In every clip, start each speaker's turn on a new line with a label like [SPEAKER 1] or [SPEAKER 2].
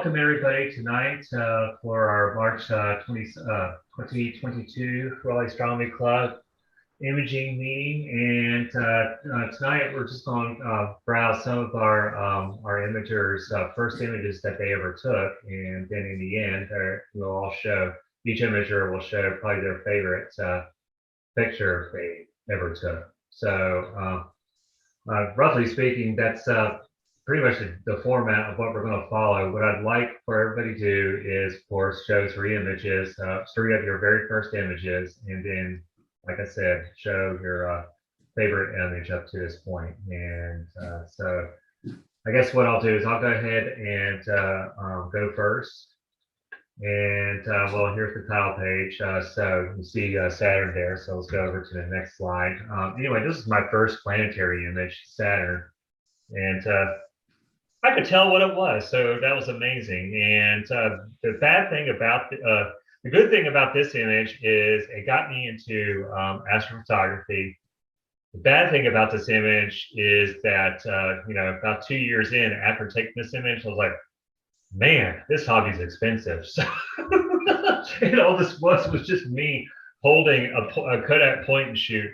[SPEAKER 1] welcome everybody tonight for our March 2022 Raleigh Astronomy Club imaging meeting. And tonight we're just going to browse some of our imagers' first images that they ever took. And then in the end, we'll all show, each imager will show probably their favorite picture they ever took. So roughly speaking, that's pretty much the format of what we're going to follow. What I'd like for everybody to do is, of course, show three images, three of your very first images, and then, like I said, show your favorite image up to this point. And so I guess what I'll do is I'll go ahead and go first. And well, here's the title page. So you see Saturn there. So let's go over to the next slide. Anyway, this is my first planetary image, Saturn. And I could tell what it was, so that was amazing. And the bad thing about the good thing about this image is it got me into astrophotography. The bad thing about this image is that about 2 years in after taking this image, I was like, man, this hobby's expensive. So all this was just me holding a Kodak point and shoot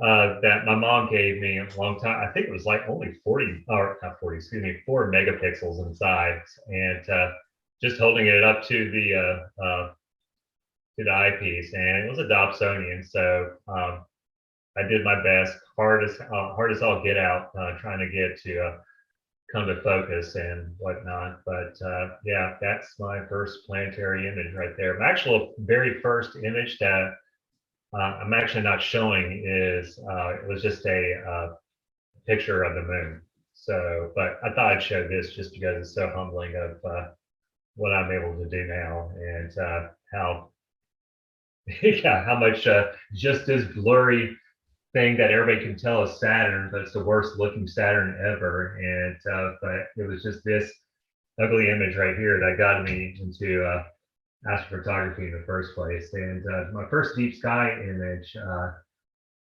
[SPEAKER 1] that my mom gave me a long time. I think it was like only 4 megapixels inside, and just holding it up to the eyepiece, and it was a Dobsonian. So I did my best, hard as all get out, trying to get to come to focus and whatnot. But yeah, that's my first planetary image right there. My actual very first image that I'm actually not showing is it was just a picture of the moon. So, but I thought I'd show this just because it's so humbling of what I'm able to do now, and how how much just this blurry thing that everybody can tell is Saturn, but it's the worst looking Saturn ever. And but it was just this ugly image right here that got me into astrophotography in the first place. And my first deep sky image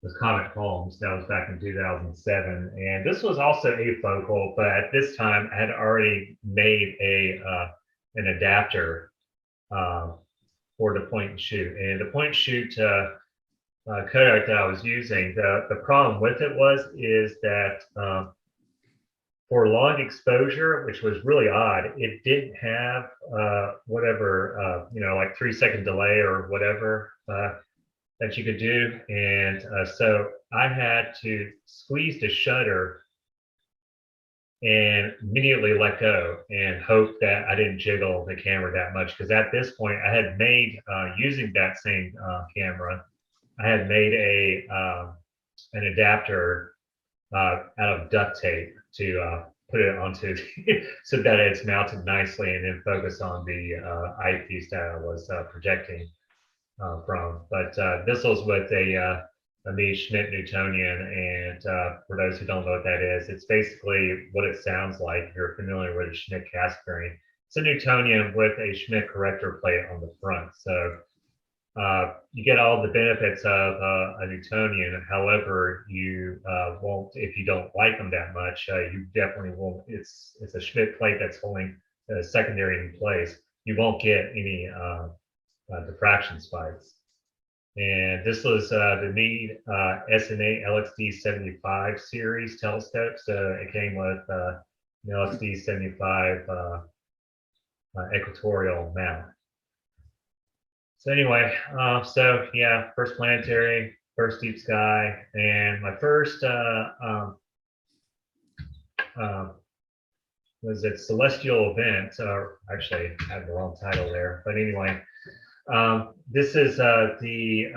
[SPEAKER 1] was Comet Palms. That was back in 2007, and this was also afocal, but at this time I had already made an adapter for the point and shoot. And the point and shoot Kodak that I was using, the problem with it is that for long exposure, which was really odd, it didn't have whatever, like 3-second delay or whatever that you could do. And so I had to squeeze the shutter and immediately let go and hope that I didn't jiggle the camera that much. Because at this point, I had made, using that same camera, I had made an adapter out of duct tape to put it onto so that it's mounted nicely and then focus on the eyepiece that I was projecting from. But this was with a Schmidt Newtonian, and for those who don't know what that is, it's basically what it sounds like if you're familiar with a Schmidt Cassegrain. It's a Newtonian with a Schmidt corrector plate on the front. So you get all the benefits of a Newtonian. However, you won't, if you don't like them that much, you definitely won't. It's a Schmidt plate that's holding a secondary in place. You won't get any diffraction spikes. And this was the Meade SNA LXD75 series telescope. So it came with an LXD75 equatorial mount. So anyway, so yeah, first planetary, first deep sky, and my first was it celestial event? Actually, I have the wrong title there, but anyway, this is the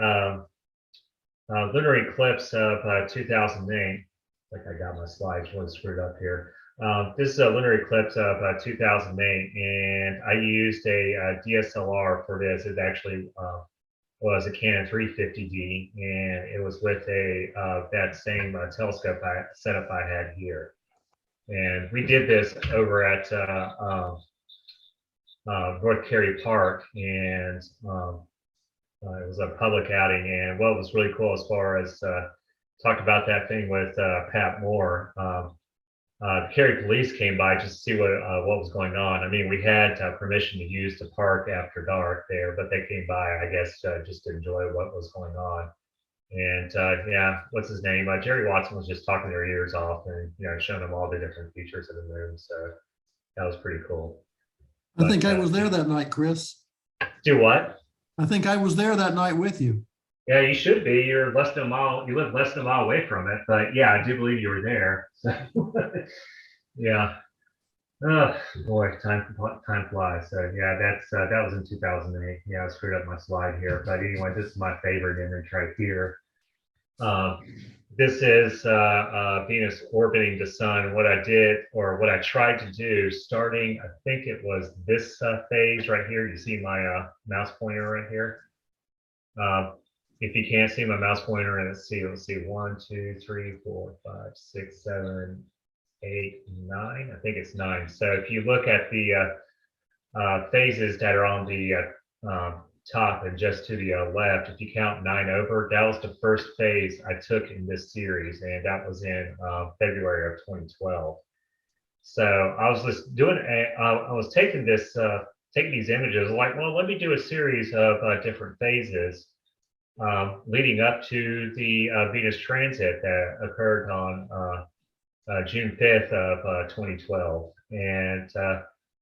[SPEAKER 1] lunar eclipse of 2008. I think I got my slides really screwed up here. This is a lunar eclipse of 2008, and I used a DSLR for this. It actually was a Canon 350D, and it was with that same telescope setup I had here. And we did this over at North Cary Park, and it was a public outing. And what was really cool, as far as talked about that thing with Pat Moore, the Cary police came by just to see what was going on. I mean, we had permission to use the park after dark there, but they came by, I guess, just to enjoy what was going on. And yeah, what's his name? Jerry Watson was just talking their ears off and showing them all the different features of the moon. So that was pretty cool.
[SPEAKER 2] I think I was there that night, Chris.
[SPEAKER 1] Do what?
[SPEAKER 2] I think I was there that night with you.
[SPEAKER 1] Yeah, you should be. You're less than a mile. You live less than a mile away from it, but yeah, I do believe you were there. So yeah. Oh boy, time flies. So yeah, that was in 2008. Yeah, I screwed up my slide here, but anyway, this is my favorite image right here. This is Venus orbiting the sun. What I did, or what I tried to do, starting, I think it was this phase right here. You see my mouse pointer right here. If you can't see my mouse pointer, and let's see 1, 2, 3, 4, 5, 6, 7, 8, 9. I think it's 9. So if you look at the phases that are on the top and just to the left, if you count 9 over, that was the first phase I took in this series, and that was in February of 2012. So I was just doing, I was taking these images, like, well, let me do a series of different phases leading up to the Venus transit that occurred on June 5th of 2012. And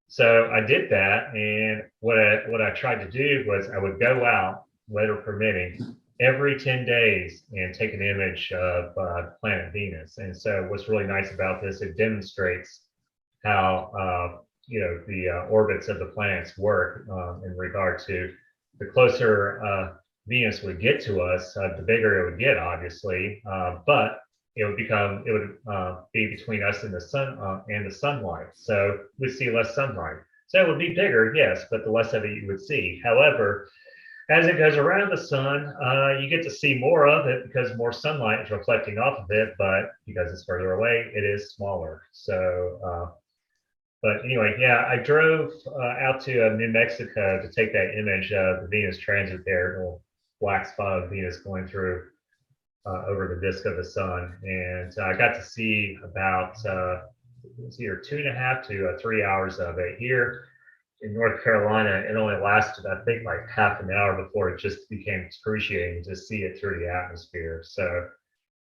[SPEAKER 1] so I did that, and what I tried to do was I would go out, weather permitting, every 10 days and take an image of planet Venus. And so what's really nice about this, it demonstrates how the orbits of the planets work in regard to the closer Venus would get to us, the bigger it would get, obviously, but it would be between us and the sun and the sunlight. So we'd see less sunlight. So it would be bigger, yes, but the less of it you would see. However, as it goes around the sun, you get to see more of it because more sunlight is reflecting off of it, but because it's further away, it is smaller. So, but anyway, yeah, I drove out to New Mexico to take that image of the Venus transit there, a little black spot of Venus going through over the disk of the sun, and I got to see about it's either 2.5 to 3 hours of it. Here in North Carolina, it only lasted, I think, like half an hour before it just became excruciating to see it through the atmosphere. So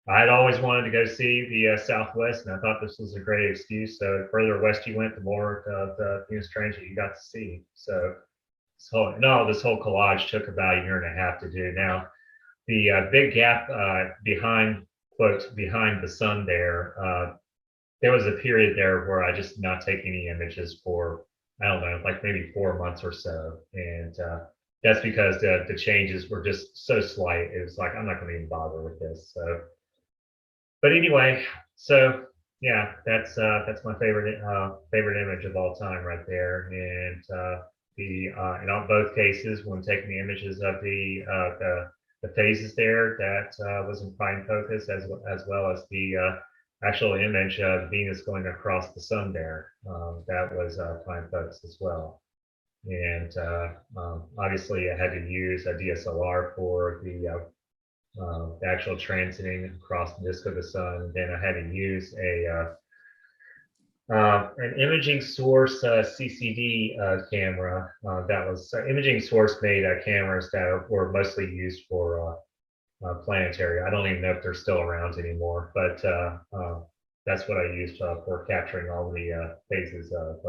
[SPEAKER 1] I had always wanted to go see the Southwest, and I thought this was a great excuse. So the further west you went, the more of the Venus transit you got to see. So this whole collage took about a 1.5 years to do. Now, the big gap behind the sun there was a period there where I just not take any images for, I don't know, like maybe 4 months or so, and that's because the changes were just so slight. It was like, I'm not going to even bother with this. So, but anyway, so yeah, that's my favorite image of all time right there, and in all both cases, when taking the images of the phases there, that was in prime focus, as well as the actual image of Venus going across the sun there. That was prime focus as well. And obviously I had to use a DSLR for the actual transiting across the disk of the sun. And then I had to use an imaging source CCD camera that was imaging source made cameras that were mostly used for Planetary. I don't even know if they're still around anymore, but that's what I used for capturing all the phases of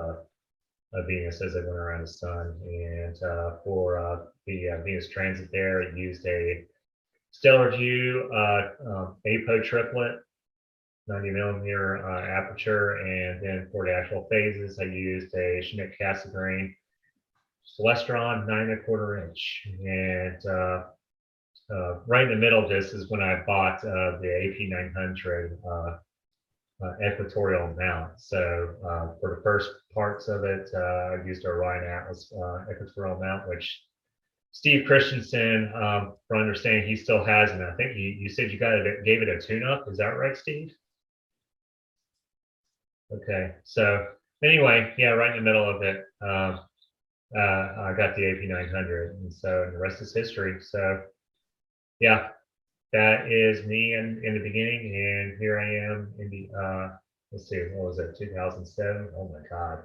[SPEAKER 1] Venus as it went around the sun. And for the Venus transit there, it used a stellar view APO triplet, 90mm aperture, and then for the actual phases, I used a Schmidt-Cassegrain Celestron 9.25 inch. And right in the middle of this is when I bought the AP900 equatorial mount. So for the first parts of it, I used a Orion Atlas equatorial mount, which Steve Christensen, from understanding, he still has, and I think you said you gave it a tune-up. Is that right, Steve? Okay, so anyway, yeah, right in the middle of it, I got the AP900, and so the rest is history. So yeah, that is me in the beginning, and here I am in the let's see, what was it, 2007? Oh my God.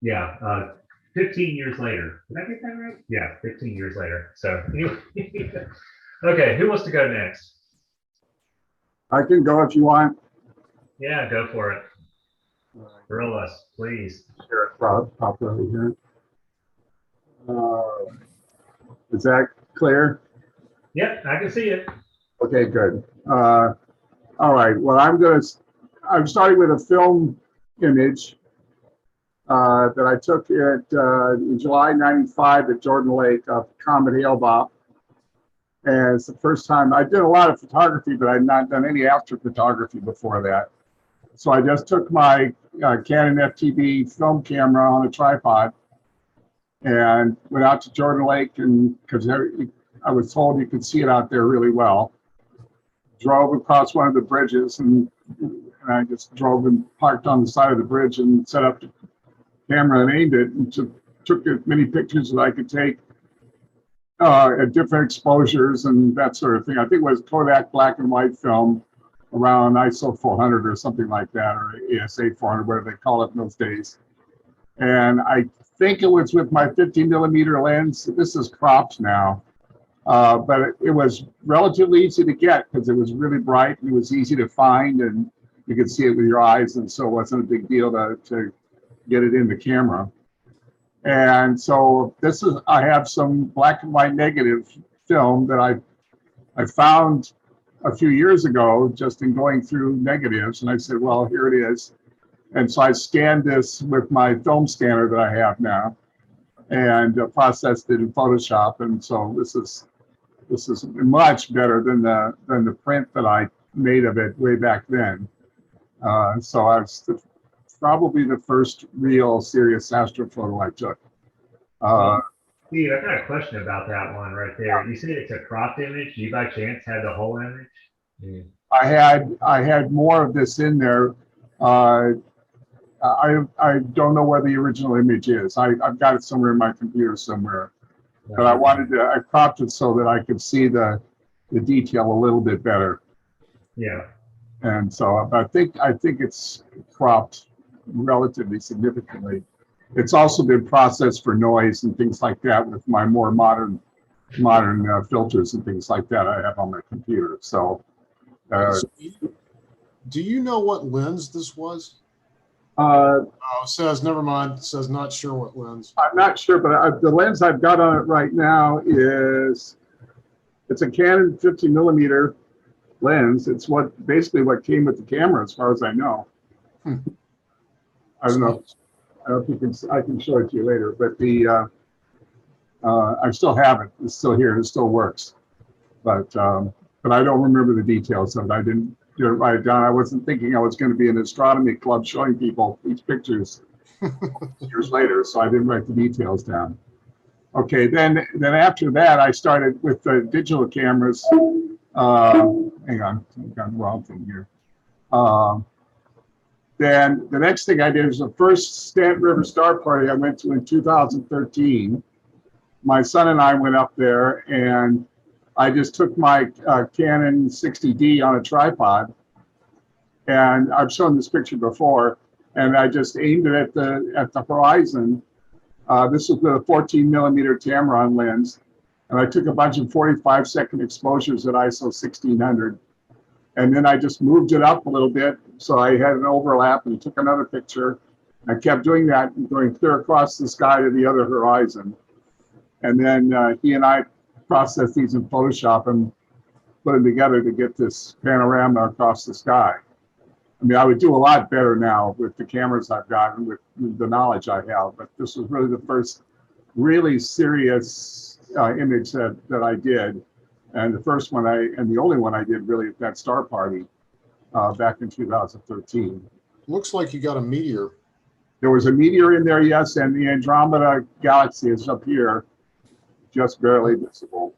[SPEAKER 1] Yeah, 15 years later. Did I get that right? Yeah, 15 years later. So, okay, who wants to go next?
[SPEAKER 3] I can go if you want.
[SPEAKER 1] Yeah, go for it. Grill us, please.
[SPEAKER 3] Share it properly here. Is that clear?
[SPEAKER 1] Yep, I can see it.
[SPEAKER 3] Okay, good. All right. Well, I'm starting with a film image that I took in July '95 at Jordan Lake of Comet Hale-Bopp. And it's the first time I did a lot of photography, but I'd not done any astrophotography before that. So I just took my Canon FTB film camera on a tripod and went out to Jordan Lake, and because I was told you could see it out there really well. Drove across one of the bridges, and I just drove and parked on the side of the bridge and set up the camera and aimed it, and took as many pictures as I could take at different exposures and that sort of thing. I think it was Kodak black and white film around ISO 400 or something like that, or ASA 400, whatever they call it in those days. And I think it was with my 50mm lens. This is cropped now, but it was relatively easy to get because it was really bright and it was easy to find, and you could see it with your eyes, and so it wasn't a big deal to get it in the camera. And so I have some black and white negative film that I found a few years ago just in going through negatives, and I said, well, here it is. And so I scanned this with my film scanner that I have now, and processed it in Photoshop. And so this is much better than the print that I made of it way back then. So I was probably the first real serious astrophoto I took.
[SPEAKER 1] Steve, I've got a question about that one right there. You said it's a cropped image. Do you by chance have the whole image? Yeah.
[SPEAKER 3] I had more of this in there. I don't know where the original image is. I've got it somewhere in my computer somewhere. But I cropped it so that I could see the detail a little bit better.
[SPEAKER 1] Yeah.
[SPEAKER 3] And so I think it's cropped relatively significantly. It's also been processed for noise and things like that with my more modern filters and things like that I have on my computer. So,
[SPEAKER 4] do you know what lens this was?
[SPEAKER 3] Oh,
[SPEAKER 4] it says, never mind. It says not sure what lens.
[SPEAKER 3] I'm not sure, but the lens I've got on it right now it's a Canon 50mm lens. It's basically what came with the camera, as far as I know. I don't know. I don't think I can show it to you later, but I still have it. It's still here. It still works, but I don't remember the details of it. I didn't write it down. I wasn't thinking I was going to be in an astronomy club showing people these pictures years later, so I didn't write the details down. Okay, then after that, I started with the digital cameras. Hang on, I've got the wrong thing here. Then the next thing I did was the first Stanton River Star Party I went to in 2013. My son and I went up there, and I just took my Canon 60D on a tripod, and I've shown this picture before, and I just aimed it at the horizon. This was with a 14mm Tamron lens, and I took a bunch of 45-second exposures at ISO 1600, and then I just moved it up a little bit so I had an overlap and took another picture. I kept doing that, going clear across the sky to the other horizon, and then he and I processed these in Photoshop and put them together to get this panorama across the sky. I mean, I would do a lot better now with the cameras I've got and with the knowledge I have, but this was really the first really serious image that I did, and the first one and the only one I did really at that star party back in 2013.
[SPEAKER 4] Looks like you got a meteor.
[SPEAKER 3] There was a meteor in there, yes, and the Andromeda galaxy is up here, just barely visible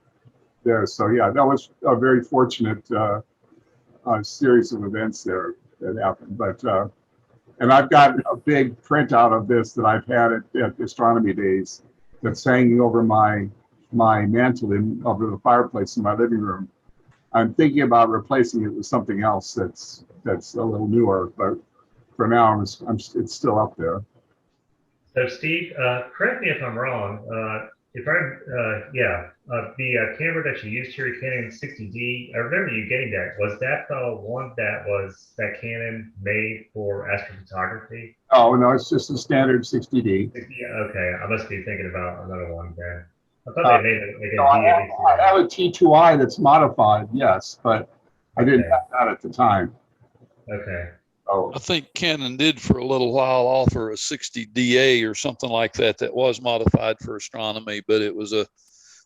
[SPEAKER 3] there. So yeah, that was a very fortunate series of events there that happened. But and I've got a big printout of this that I've had at Astronomy Days that's hanging over my mantle over the fireplace in my living room. I'm thinking about replacing it with something else that's a little newer, but for now, it's still up there.
[SPEAKER 1] So Steve, correct me if I'm wrong. The camera that you used here, Canon 60D, I remember you getting that. Was that the one that Canon made for astrophotography?
[SPEAKER 3] Oh, no, it's just a standard 60D.
[SPEAKER 1] Yeah, okay, I must be thinking about another one then. I thought
[SPEAKER 3] Uh,
[SPEAKER 1] they made like
[SPEAKER 3] No,
[SPEAKER 1] a
[SPEAKER 3] I have a T2I that's modified, yes, but I didn't
[SPEAKER 1] Okay.
[SPEAKER 3] have that at the time.
[SPEAKER 1] Okay.
[SPEAKER 3] Oh,
[SPEAKER 5] I think Canon did for a little while offer a 60 DA or something like that that was modified for astronomy, but it was a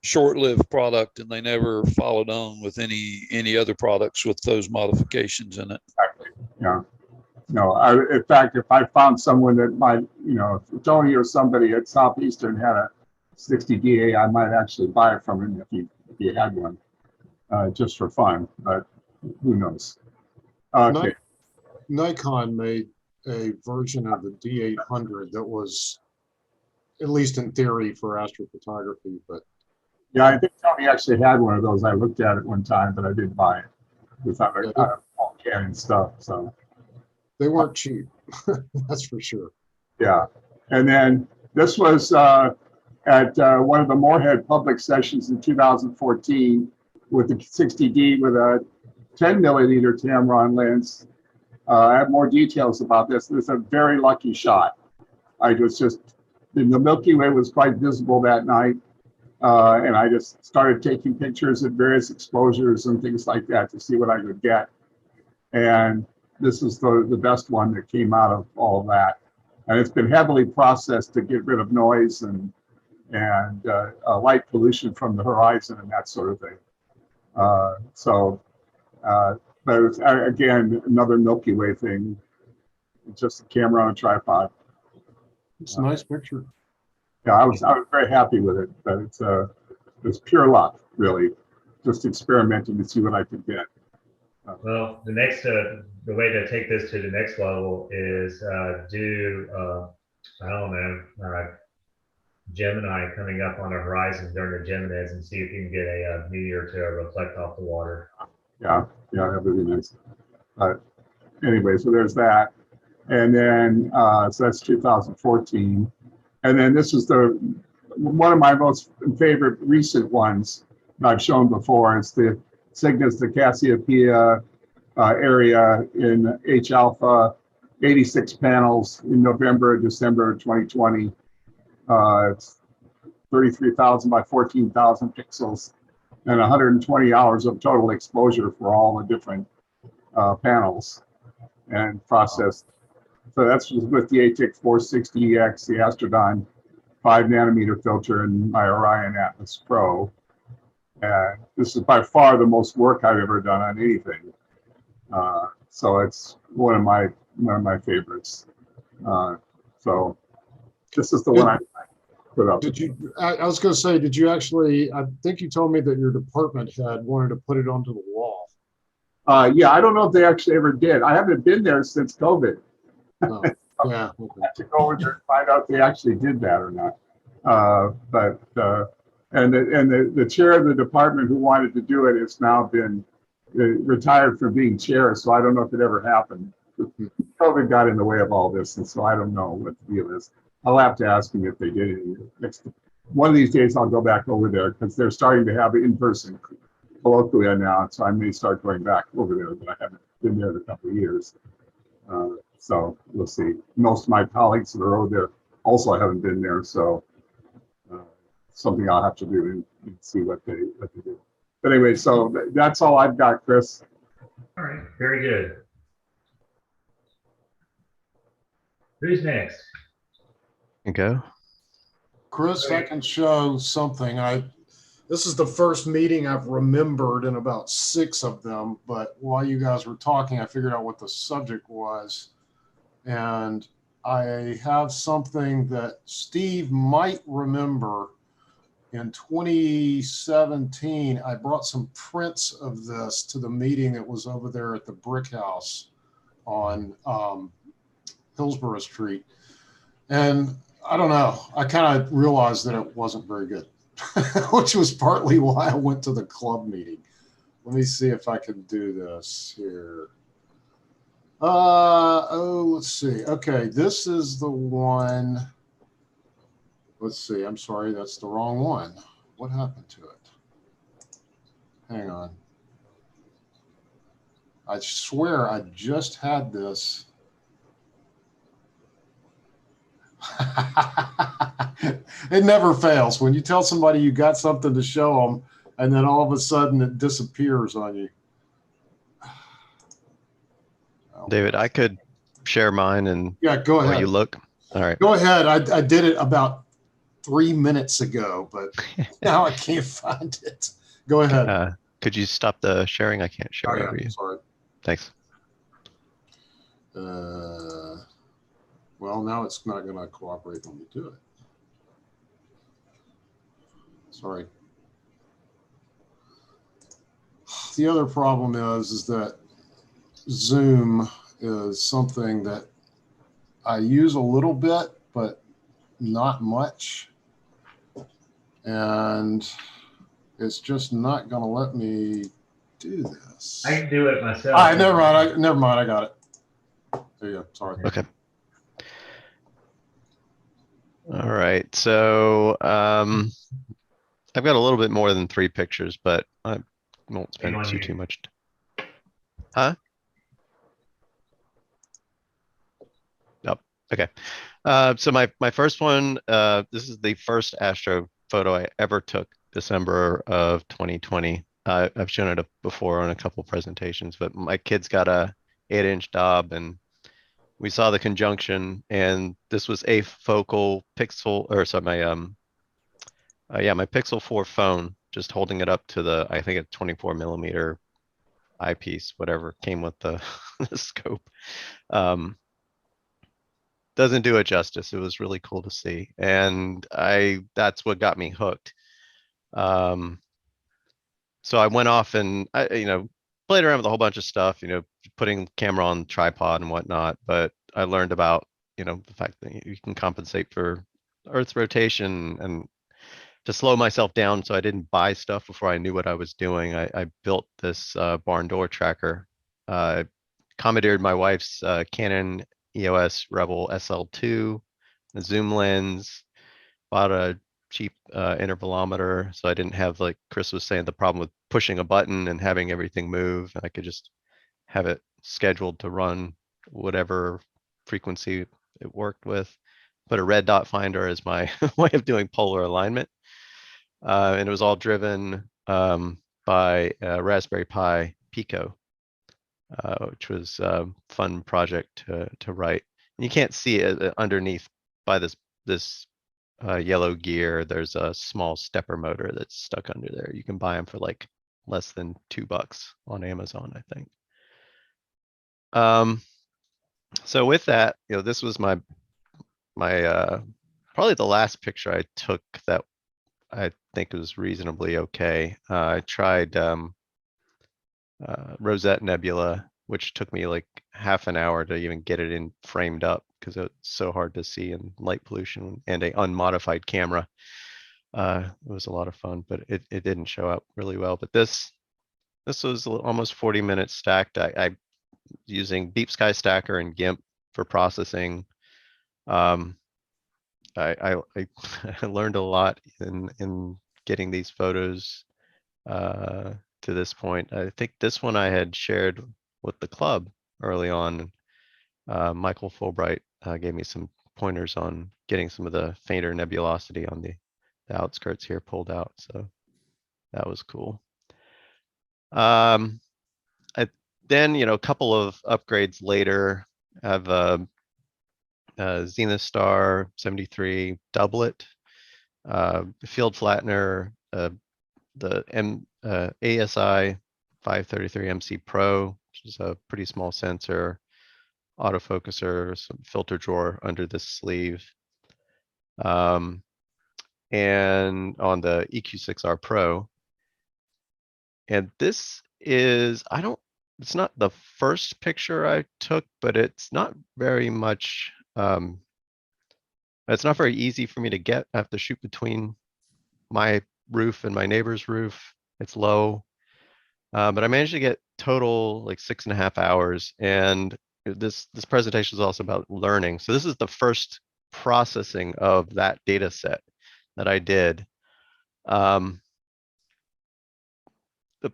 [SPEAKER 5] short-lived product and they never followed on with any other products with those modifications in it.
[SPEAKER 3] exactly. Yeah. No, in fact, if I found someone that might, if Tony or somebody at Southeastern had a 60 DA, I might actually buy it from him if he had one, just for fun, but who knows? Okay.
[SPEAKER 4] Nikon made a version of the D800 that was, at least in theory, for astrophotography, but
[SPEAKER 3] Yeah, I think Tony actually had one of those. I looked at it one time, but I didn't buy it. We thought all Canon stuff, so.
[SPEAKER 4] they weren't cheap. That's for sure.
[SPEAKER 3] Yeah, and then this was at one of the Moorhead public sessions in 2014 with the 60D with a 10 millimeter Tamron lens. I have more details about this. This is a very lucky shot. The Milky Way was quite visible that night, and I just started taking pictures at various exposures and things like that to see what I could get. And this is the best one that came out of all of that. And it's been heavily processed to get rid of noise and light pollution from the horizon and that sort of thing. But it's, again, another Milky Way thing, just a camera on a tripod.
[SPEAKER 4] It's a nice picture.
[SPEAKER 3] Yeah, I was very happy with it, but it's pure luck, really, just experimenting to see what I could get.
[SPEAKER 1] Well, the way to take this to the next level is I don't know, Gemini coming up on the horizon during the Geminis and see if you can get a meteor to reflect off the water.
[SPEAKER 3] Yeah, that would be nice. But anyway, so there's that. And then, so that's 2014. And then this is one of my most favorite recent ones that I've shown before. It's the Cygnus to Cassiopeia area in H alpha, 86 panels in November, December 2020. It's 33,000 by 14,000 pixels and 120 hours of total exposure for all the different panels and processed. So that's with the ATIC 460EX, the Astrodyne 5 nanometer filter, and my Orion Atlas Pro. And this is by far the most work I've ever done on anything. So it's one of my favorites. So this is the one I put up.
[SPEAKER 4] I was going to say, did you actually, I think you told me that your department head wanted to put it onto the wall.
[SPEAKER 3] Yeah, I don't know if they actually ever did. I haven't been there since COVID.
[SPEAKER 4] Oh, yeah. Okay.
[SPEAKER 3] I have to go over there and find out if they actually did that or not. And the chair of the department who wanted to do it has now been retired from being chair, so I don't know if it ever happened. COVID got in the way of all this, and so I don't know what the deal is. I'll have to ask them if they did it. One of these days I'll go back over there because they're starting to have in-person colloquia now, so I may start going back over there, but I haven't been there in a couple of years. So we'll see. Most of my colleagues that are over there also haven't been there, so something I'll have to do and see what they do. But anyway, so that's all I've got, Chris.
[SPEAKER 1] All right, very good. Who's next?
[SPEAKER 6] Go.
[SPEAKER 4] Chris, I can show something. This is the first meeting I've remembered in about 6 of them, but while you guys were talking, I figured out what the subject was. And I have something that Steve might remember. In 2017, I brought some prints of this to the meeting that was over there at the Brick House on Hillsborough Street. And I don't know, I kind of realized that it wasn't very good, which was partly why I went to the club meeting. Let me see if I can do this here. Let's see. Okay, this is the one. Let's see. I'm sorry, that's the wrong one. What happened to it? Hang on. I swear I just had this. It never fails. When you tell somebody you got something to show them, and then all of a sudden it disappears on you.
[SPEAKER 6] David, I could share mine and
[SPEAKER 4] Yeah, go
[SPEAKER 6] while you
[SPEAKER 4] ahead.
[SPEAKER 6] look. All right.
[SPEAKER 4] Go ahead. I did it about 3 minutes ago, but now I can't find it. Go ahead.
[SPEAKER 6] Could you stop the sharing? I can't share
[SPEAKER 4] Oh, yeah,
[SPEAKER 6] over you.
[SPEAKER 4] sorry.
[SPEAKER 6] Thanks.
[SPEAKER 4] Well, now it's not going to cooperate when we do it. Sorry. The other problem is that Zoom is something that I use a little bit, but not much. And it's just not going to let me do this.
[SPEAKER 1] I can do it myself.
[SPEAKER 4] All right, never mind. Never mind. I got it. There you go. Sorry.
[SPEAKER 6] Okay. All right. So I've got a little bit more than 3 pictures, but I won't spend too much. Huh? Oh, okay. So my first one, this is the first astro photo I ever took, December of 2020. I've shown it before on a couple presentations, but my kid's got a 8-inch Dob, and we saw the conjunction, and this was a focal pixel, or sorry, my Pixel 4 phone, just holding it up to the, I think, a 24 millimeter eyepiece, whatever came with the, the scope. Doesn't do it justice. It was really cool to see, and that's what got me hooked. So I went off and I played around with a whole bunch of stuff, putting camera on tripod and whatnot, but I learned about the fact that you can compensate for Earth's rotation, and to slow myself down so I didn't buy stuff before I knew what I was doing, I built this barn door tracker. Commandeered my wife's Canon EOS Rebel SL2, a zoom lens, bought a cheap intervalometer, so I didn't have, like Chris was saying, the problem with pushing a button and having everything move. I could just have it scheduled to run whatever frequency it worked with. Put a red dot finder as my way of doing polar alignment. And it was all driven by Raspberry Pi Pico, which was a fun project to write. And you can't see it underneath by this yellow gear. There's a small stepper motor that's stuck under there. You can buy them for like less than $2 on Amazon, I think. So with that, this was my probably the last picture I took that I think was reasonably okay. I tried Rosette Nebula, which took me like half an hour to even get it in framed up because it's so hard to see in light pollution and a unmodified camera. It was a lot of fun, but it didn't show up really well. But this was almost 40 minutes stacked. I using Deep Sky Stacker and GIMP for processing. I learned a lot in getting these photos to this point. I think this one I had shared with the club early on. Michael Fulbright gave me some pointers on getting some of the fainter nebulosity on the outskirts here pulled out, so that was cool. Then a couple of upgrades later, I have a Zenith Star 73 doublet, field flattener, the ASI 533 MC Pro, which is a pretty small sensor, autofocuser, some filter drawer under this sleeve. And on the EQ6R Pro. And this is, it's not the first picture I took, but it's not very much, it's not very easy for me to get. I have to shoot between my roof and my neighbor's roof. It's low. But I managed to get total like 6.5 hours. And this presentation is also about learning. So this is the first processing of that data set that I did. The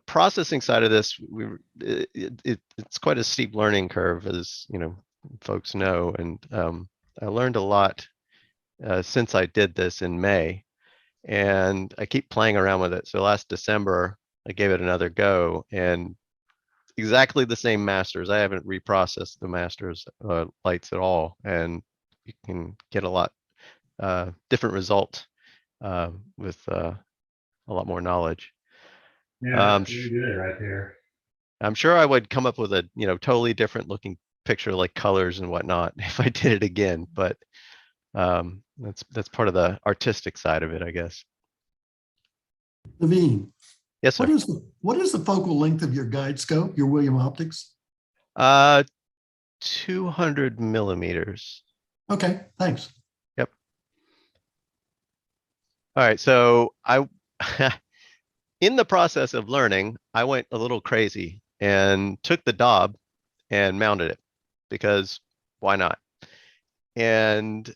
[SPEAKER 6] processing side of this, it's quite a steep learning curve, as you know, folks know, and I learned a lot since I did this in May, and I keep playing around with it. So last December, I gave it another go, and exactly the same masters. I haven't reprocessed the masters lights at all, and you can get a lot different result with a lot more knowledge.
[SPEAKER 1] Yeah, that's really good right there.
[SPEAKER 6] I'm sure I would come up with a, totally different looking picture, like colors and whatnot, if I did it again, but that's part of the artistic side of it, I guess.
[SPEAKER 2] Naveen,
[SPEAKER 6] Yes, sir.
[SPEAKER 2] what is the focal length of your guide scope, your William Optics?
[SPEAKER 6] 200 millimeters.
[SPEAKER 2] Okay, thanks.
[SPEAKER 6] Yep. All right, so in the process of learning, I went a little crazy and took the Dob and mounted it, because why not? And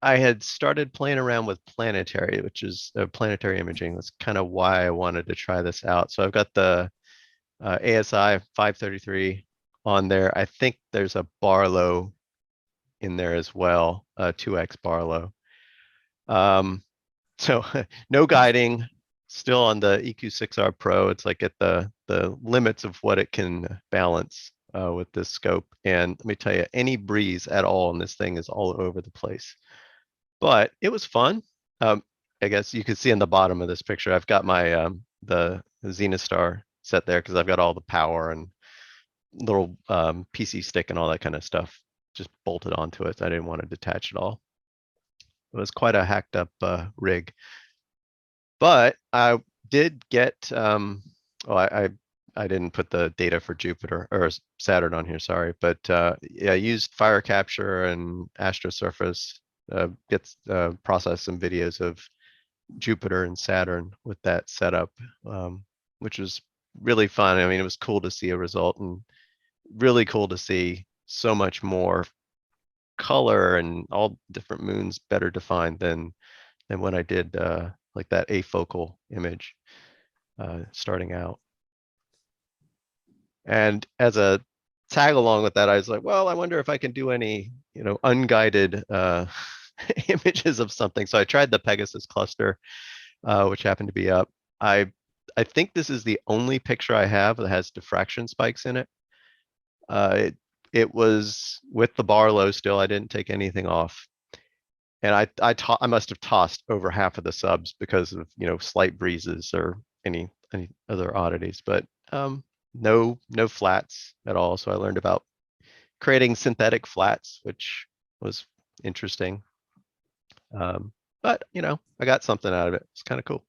[SPEAKER 6] I had started playing around with Planetary, which is planetary imaging. That's kind of why I wanted to try this out. So I've got the ASI 533 on there. I think there's a Barlow in there as well, 2X Barlow. So no guiding, still on the EQ6R Pro. It's like at the limits of what it can balance with this scope. And let me tell you, any breeze at all in this thing is all over the place. But it was fun. I guess you can see in the bottom of this picture, I've got my the Zenithstar set there because I've got all the power and little PC stick and all that kind of stuff just bolted onto it. I didn't want to detach it all. It was quite a hacked up rig. But I did get, I didn't put the data for Jupiter or Saturn on here, sorry. But yeah, I used fire capture and astrosurface, process some videos of Jupiter and Saturn with that setup, which was really fun. I mean, it was cool to see a result, and really cool to see so much more color and all different moons better defined than when I did like that afocal image starting out. And as a tag along with that, I was like, well, I wonder if I can do any, unguided images of something. So I tried the Pegasus Cluster, which happened to be up. I think this is the only picture I have that has diffraction spikes in it. It was with the Barlow still. I didn't take anything off. And I must have tossed over half of the subs because of, slight breezes or any other oddities, but no flats at all. So I learned about creating synthetic flats, which was interesting. But I got something out of it. It's kind of cool.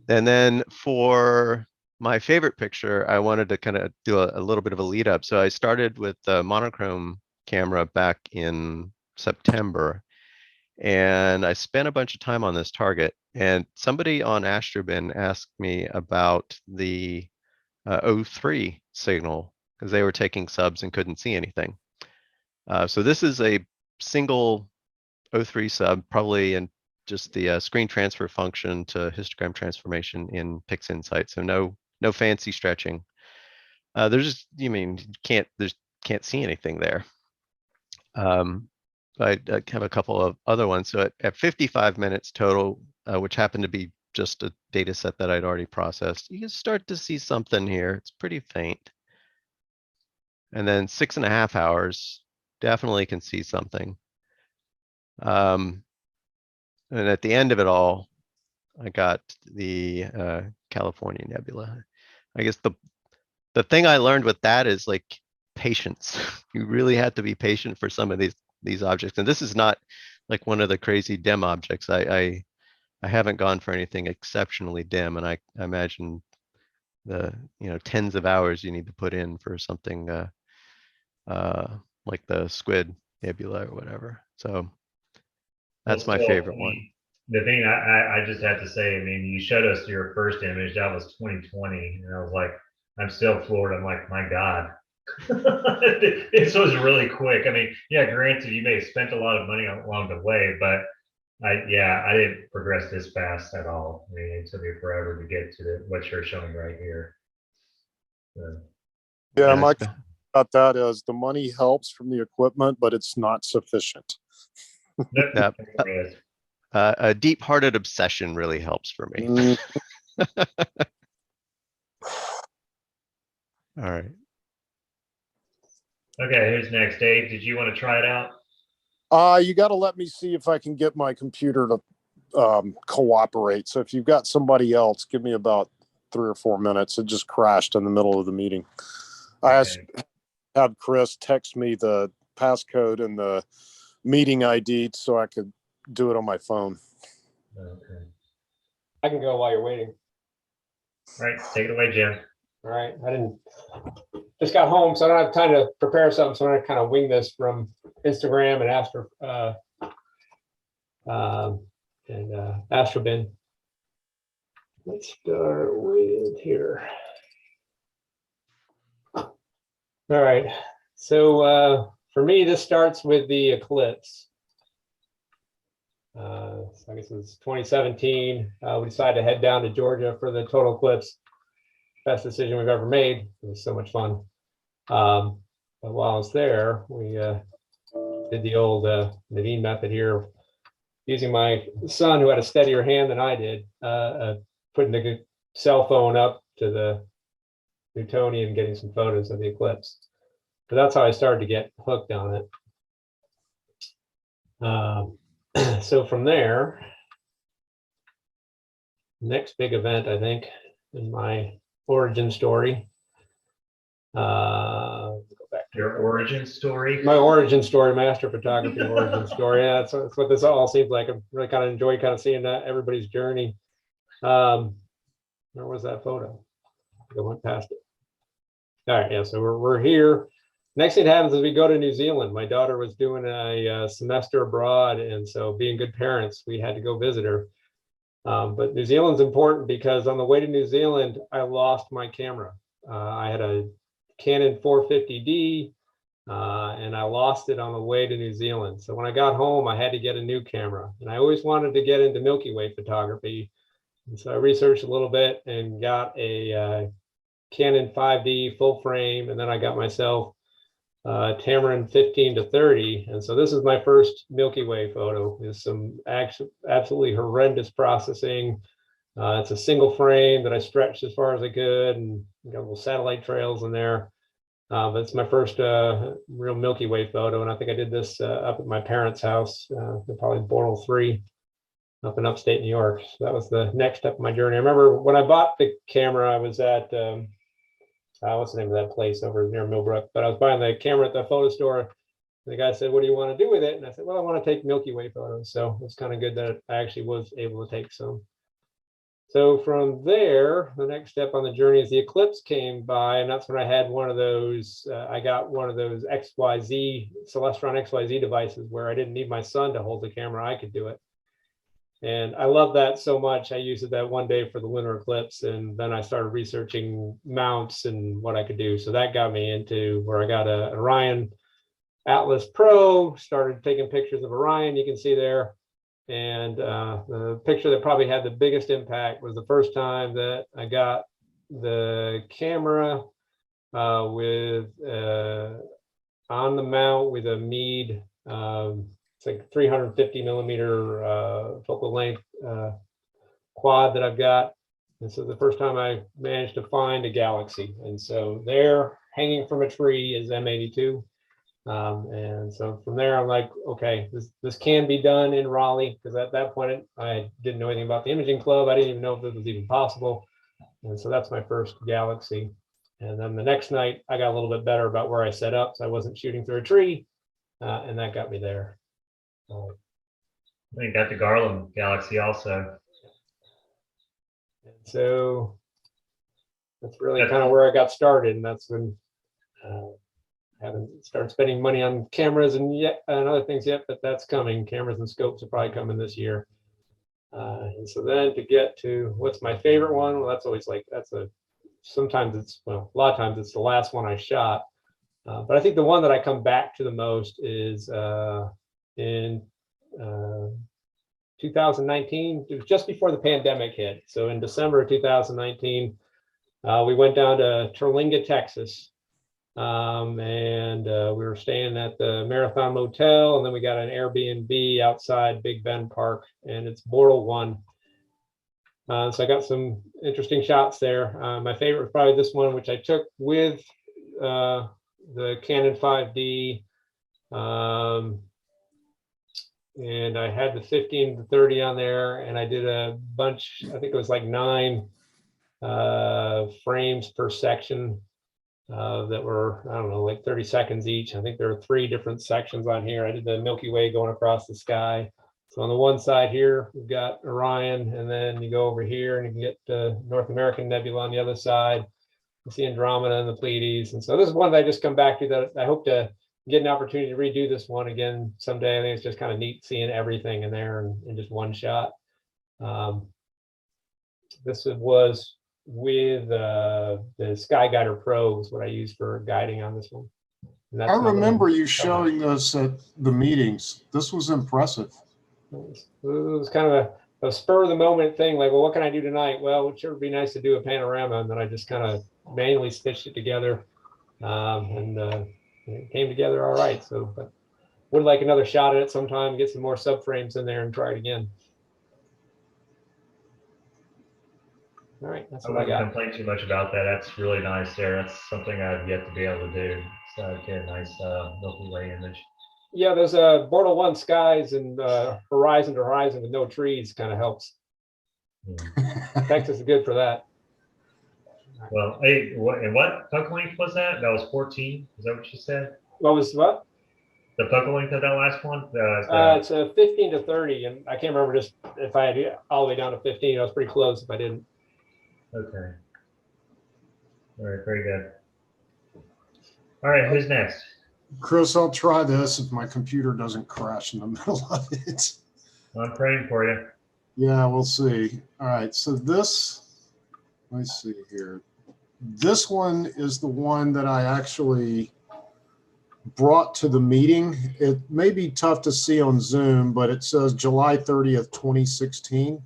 [SPEAKER 6] And then for my favorite picture, I wanted to kind of do a little bit of a lead up. So I started with the monochrome camera back in September, and I spent a bunch of time on this target. And somebody on Astrobin asked me about the O3 signal because they were taking subs and couldn't see anything. So this is a single O3 sub, probably in just the screen transfer function to histogram transformation in PixInsight. So no fancy stretching. There's just, can't see anything there. I have a couple of other ones. So at 55 minutes total, which happened to be just a data set that I'd already processed, you can start to see something here. It's pretty faint. And then 6.5 hours, definitely can see something. And at the end of it all, I got the California Nebula. I guess the thing I learned with that is like patience. You really have to be patient for some of these objects. And this is not like one of the crazy dim objects. I haven't gone for anything exceptionally dim, and I imagine the tens of hours you need to put in for something like the Squid Nebula or whatever. So that's my favorite one.
[SPEAKER 1] The thing I just have to say, I mean, you showed us your first image, that was 2020, and I was like, I'm still floored. I'm like, my God. This was really quick. I mean, yeah, granted, you may have spent a lot of money along the way, but I didn't progress this fast at all. I mean, it took me forever to get to what you're showing right here. So,
[SPEAKER 4] Yeah,
[SPEAKER 6] Yeah,
[SPEAKER 4] my
[SPEAKER 6] it's-
[SPEAKER 4] comment about that is the money helps from the equipment, but it's not sufficient.
[SPEAKER 1] nope,
[SPEAKER 6] Yeah.
[SPEAKER 1] yes.
[SPEAKER 6] A deep-hearted obsession really helps for me.
[SPEAKER 4] Mm,
[SPEAKER 6] All right.
[SPEAKER 1] Okay, who's next? Dave, did you want to try it out?
[SPEAKER 4] You got to let me see if I can get my computer to cooperate. So if you've got somebody else, give me about 3 or 4 minutes. It just crashed in the middle of the meeting. I asked,
[SPEAKER 1] Okay.
[SPEAKER 4] had Chris text me the passcode and the meeting ID so I could do it on my phone.
[SPEAKER 1] Okay.
[SPEAKER 7] I can go while you're waiting.
[SPEAKER 1] All right, take it away, Jim.
[SPEAKER 7] All right. I didn't just got home, so I don't have time to prepare something. So I'm gonna kind of wing this from Instagram and Astrobin. Let's start with here. All right. So for me, this starts with the eclipse. So I guess it was 2017. We decided to head down to Georgia for the total eclipse. Best decision we've ever made. It was so much fun. But while I was there, we did the old Naveen method here, using my son, who had a steadier hand than I did, putting the cell phone up to the Newtonian, getting some photos of the eclipse. But that's how I started to get hooked on it. So from there, next big event, I think, in my origin story. Go back to
[SPEAKER 1] Your origin story.
[SPEAKER 7] my origin story, my astrophotography origin story. Yeah, that's what this all seems like. I really kind of enjoy kind of seeing that everybody's journey. Where was that photo? I went past it. All right, yeah. So we're here. Next thing that happens is we go to New Zealand. My daughter was doing a semester abroad, and so being good parents, we had to go visit her. But New Zealand's important because on the way to New Zealand, I lost my camera. I had a Canon 450D, and I lost it on the way to New Zealand. So when I got home, I had to get a new camera, and I always wanted to get into Milky Way photography. And so I researched a little bit and got a Canon 5D full frame, and then I got myself Tamron 15 to 30. And so this is my first Milky Way photo. There's some absolutely horrendous processing. It's a single frame that I stretched as far as I could, and got little satellite trails in there. But it's my first real Milky Way photo, and I think I did this up at my parents' house, probably Boral 3, up in upstate New York. So that was the next step of my journey. I remember when I bought the camera, I was at what's the name of that place over near Millbrook? But I was buying the camera at the photo store. And the guy said, "What do you want to do with it?" And I said, "Well, I want to take Milky Way photos." So it's kind of good that I actually was able to take some. So from there, the next step on the journey is the eclipse came by, and that's when I had one of those. I got one of those XYZ Celestron XYZ devices where I didn't need my son to hold the camera; I could do it. And I love that so much. I used it that one day for the lunar eclipse, and then I started researching mounts and what I could do. So that got me into where I got a Orion Atlas Pro, started taking pictures of Orion, you can see there. And the picture that probably had the biggest impact was the first time that I got the camera with on the mount with a Meade, it's like 350 millimeter focal length quad that I've got. And so the first time I managed to find a galaxy. And so there, hanging from a tree, is M82. And so from there, I'm like, okay, this can be done in Raleigh, because at that point I didn't know anything about the imaging club. I didn't even know if this was even possible. And so that's my first galaxy. And then the next night I got a little bit better about where I set up, so I wasn't shooting through a tree, and that got me there.
[SPEAKER 1] I got the Garland Galaxy also.
[SPEAKER 7] And so that's really kind of where I got started, and that's when haven't started spending money on cameras and other things yet, but that's coming. Cameras and scopes are probably coming this year. And so then to get to what's my favorite one, well, that's always like, sometimes it's, well, a lot of times it's the last one I shot. But I think the one that I come back to the most is in 2019. It was just before the pandemic hit. So in December of 2019, we went down to Terlinga, Texas. And we were staying at the Marathon Motel, and then we got an Airbnb outside Big Bend Park, and it's Bortle 1. So I got some interesting shots there. My favorite was probably this one, which I took with the Canon 5D. And I had the 15 to 30 on there, and I did a bunch, I think it was like 9 frames per section that were, I don't know, like 30 seconds each. I think there are 3 different sections on here. I did the Milky Way going across the sky. So on the one side here, we've got Orion, and then you go over here and you can get the North American Nebula on the other side. You see Andromeda and the Pleiades. And so this is one that I just come back to that I hope to get an opportunity to redo this one again someday. I think it's just kind of neat seeing everything in there in just one shot. This was with the Sky Guider Pro is what I used for guiding on this one. And that's
[SPEAKER 4] I
[SPEAKER 7] another
[SPEAKER 4] remember
[SPEAKER 7] one.
[SPEAKER 4] you showing this at the meetings. This was impressive.
[SPEAKER 7] It was kind of a spur of the moment thing, like, well, what can I do tonight? Well, it sure would be nice to do a panorama, and then I just kind of manually stitched it together, and it came together all right. So, but would like another shot at it sometime, get some more subframes in there and try it again. All right, that's
[SPEAKER 1] I
[SPEAKER 7] what I
[SPEAKER 1] wouldn't
[SPEAKER 7] got.
[SPEAKER 1] complain too much about that. That's really nice there. That's something I've yet to be able to do. So get a nice Milky Way image.
[SPEAKER 7] Yeah, there's Bortle 1 skies and horizon to horizon with no trees kind of helps. Texas is good for that.
[SPEAKER 1] Well, hey, what focal length was that? That was 14. Is that what you said?
[SPEAKER 7] What was what?
[SPEAKER 1] The focal length of that last one?
[SPEAKER 7] It's a 15 to 30, and I can't remember just if I had it all the way down to 15. I was pretty close if I didn't.
[SPEAKER 1] Okay. All right, very good. All right, who's next?
[SPEAKER 4] Chris, I'll try this if my computer doesn't crash in the middle of it.
[SPEAKER 1] I'm praying for you.
[SPEAKER 4] Yeah, we'll see. All right, so this, let's see here. This one is the one that I actually brought to the meeting. It may be tough to see on Zoom, but it says July 30th, 2016.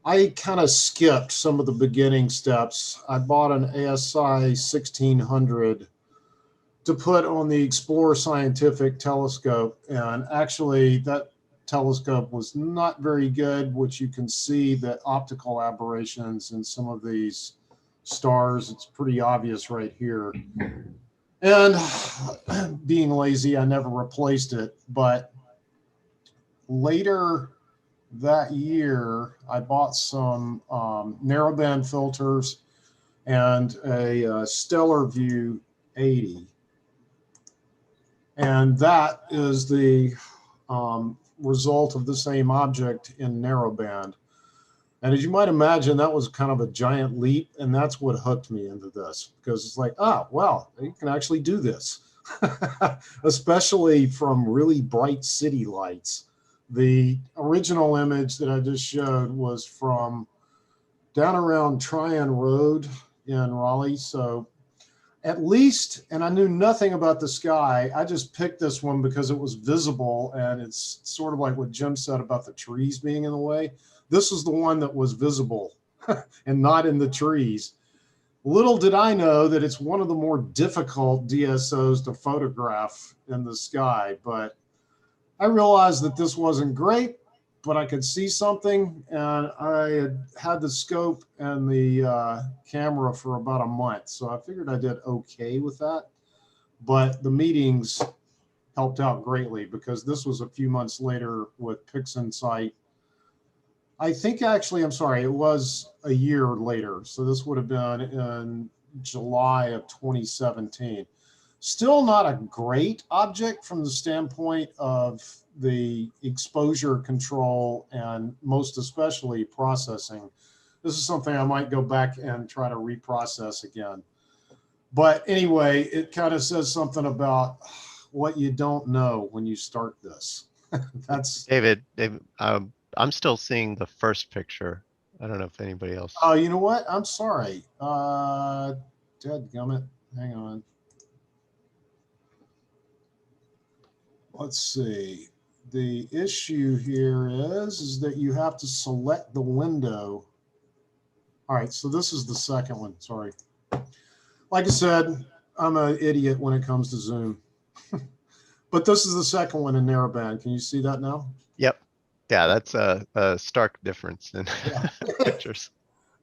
[SPEAKER 4] I kind of skipped some of the beginning steps. I bought an ASI 1600 to put on the Explorer Scientific telescope, and actually that telescope was not very good, which you can see the optical aberrations in some of these stars. It's pretty obvious right here. And being lazy, I never replaced it. But later that year, I bought some narrowband filters and a Stellar View 80. And that is the result of the same object in narrowband. And as you might imagine, that was kind of a giant leap. And that's what hooked me into this, because it's like, oh, well, you can actually do this, especially from really bright city lights. The original image that I just showed was from down around Tryon Road in Raleigh. So at least, and I knew nothing about the sky. I just picked this one because it was visible, and it's sort of like what Jim said about the trees being in the way. This was the one that was visible and not in the trees. Little did I know that it's one of the more difficult DSOs to photograph in the sky, but I realized that this wasn't great, but I could see something, and I had the scope and the camera for about a month. So I figured I did okay with that, but the meetings helped out greatly because this was a few months later with PixInsight. I think actually, I'm sorry, it was a year later. So this would have been in July of 2017. Still not a great object from the standpoint of the exposure control and most especially processing. This is something I might go back and try to reprocess again. But anyway, it kind of says something about what you don't know when you start this. That's
[SPEAKER 6] David, I'm still seeing the first picture. I don't know if anybody else.
[SPEAKER 4] Oh, you know what? I'm sorry. Dadgummit. Hang on. Let's see. The issue here is that you have to select the window. All right, so this is the second one. Sorry. Like I said, I'm an idiot when it comes to Zoom. But this is the second one in narrowband. Can you see that now?
[SPEAKER 6] Yep. Yeah, that's a stark difference in
[SPEAKER 4] Yeah.
[SPEAKER 6] pictures.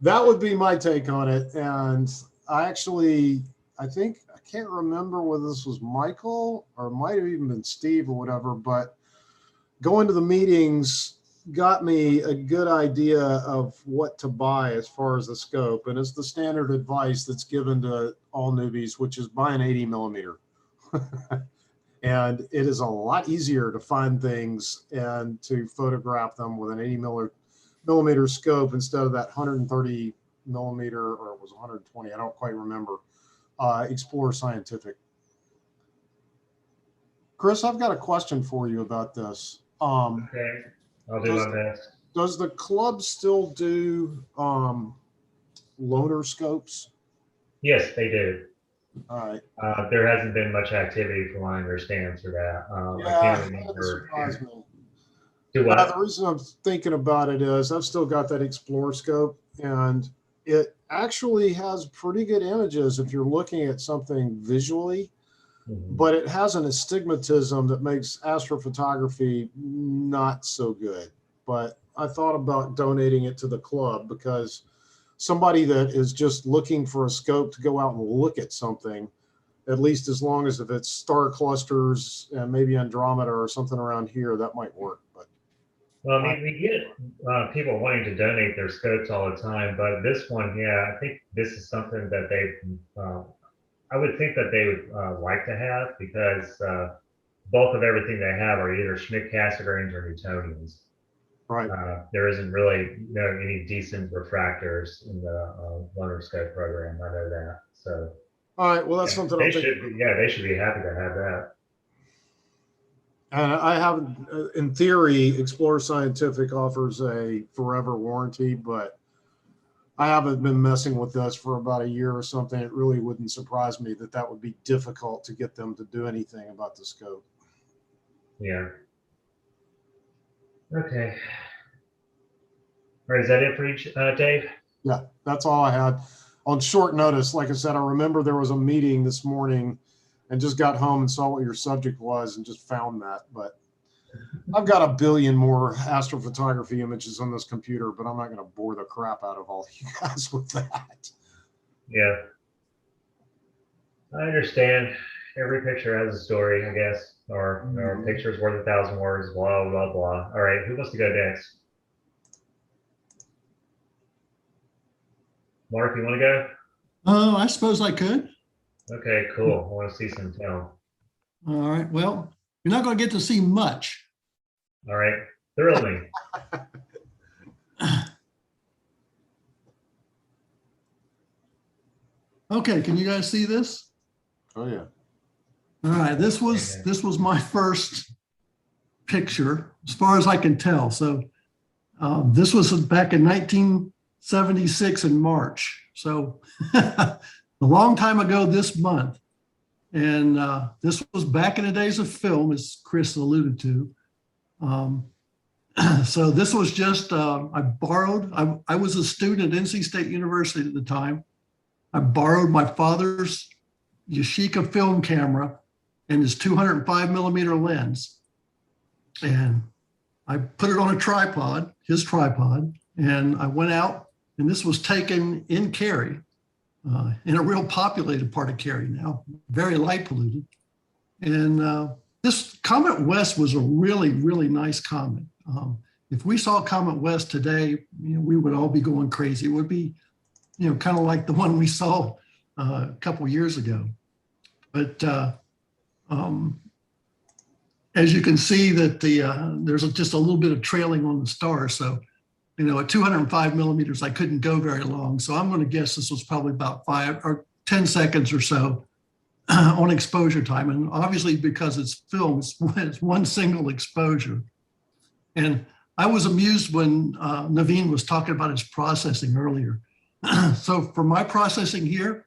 [SPEAKER 4] That would be my take on it. And I think, I can't remember whether this was Michael or it might have even been Steve or whatever, but going to the meetings got me a good idea of what to buy as far as the scope. And it's the standard advice that's given to all newbies, which is buy an 80 millimeter. And it is a lot easier to find things and to photograph them with an 80 millimeter scope instead of that 130 millimeter, or it was 120, I don't quite remember, Explorer Scientific. Chris, I've got a question for you about this.
[SPEAKER 1] Okay, I'll do my best.
[SPEAKER 4] Does the club still do loaner scopes?
[SPEAKER 1] Yes, they do.
[SPEAKER 4] All right.
[SPEAKER 1] There hasn't been much activity from what I understand for that. I
[SPEAKER 4] Yeah,
[SPEAKER 1] can't
[SPEAKER 4] that
[SPEAKER 1] remember.
[SPEAKER 4] surprised me.
[SPEAKER 1] Do what?
[SPEAKER 4] The reason I'm thinking about it is I've still got that Explorer scope, and it actually has pretty good images if you're looking at something visually, but it has an astigmatism that makes astrophotography not so good. But I thought about donating it to the club because somebody that is just looking for a scope to go out and look at something, at least as long as if it's star clusters and maybe Andromeda or something around here, that might work. But
[SPEAKER 1] Well, I mean, we get people wanting to donate their scopes all the time, but this one, yeah, I think this is something that I would think that they would like to have, because bulk of everything they have are either Schmidt Cassegrains or Newtonians.
[SPEAKER 4] right.
[SPEAKER 1] There isn't really any decent refractors in the lunar scope program. I know that. So
[SPEAKER 4] All right. Well, that's something
[SPEAKER 1] they
[SPEAKER 4] I'll think
[SPEAKER 1] should.
[SPEAKER 4] about.
[SPEAKER 1] Yeah, they should be happy to have that.
[SPEAKER 4] And I have, in theory, Explorer Scientific offers a forever warranty, but I haven't been messing with this for about a year or something. It really wouldn't surprise me that that would be difficult to get them to do anything about the scope.
[SPEAKER 1] Yeah. Okay. All right, is that it for each, Dave?
[SPEAKER 4] Yeah, that's all I had. On short notice, like I said, I remember there was a meeting this morning and just got home and saw what your subject was and just found that. But I've got a billion more astrophotography images on this computer, but I'm not going to bore the crap out of all you guys with that.
[SPEAKER 1] Yeah. I understand. Every picture has a story, I guess, or picture's worth 1,000 words, blah, blah, blah. All right, who wants to go next? Mark, you want to go?
[SPEAKER 2] I suppose I could.
[SPEAKER 1] Okay, cool. I want to see some film.
[SPEAKER 2] All right. Well, you're not going to get to see much.
[SPEAKER 1] All right, thrill me.
[SPEAKER 2] Okay, can you guys see this?
[SPEAKER 4] Oh, yeah.
[SPEAKER 2] All right, this was my first picture, as far as I can tell. So this was back in 1976 in March. So a long time ago this month. And this was back in the days of film, as Chris alluded to. So this was just, I was a student at NC State University at the time. I borrowed my father's Yashica film camera and his 205 millimeter lens. And I put it on a tripod, his tripod, and I went out, and this was taken in Cary, in a real populated part of Cary now, very light polluted. And this Comet West was a really, really nice comet. If we saw Comet West today, we would all be going crazy. It would be, kind of like the one we saw a couple years ago. But as you can see that there's just a little bit of trailing on the star. So, at 205 millimeters, I couldn't go very long. So I'm going to guess this was probably about 5 or 10 seconds or so on exposure time. And obviously because it's film, it's one single exposure. And I was amused when Naveen was talking about his processing earlier. So for my processing here,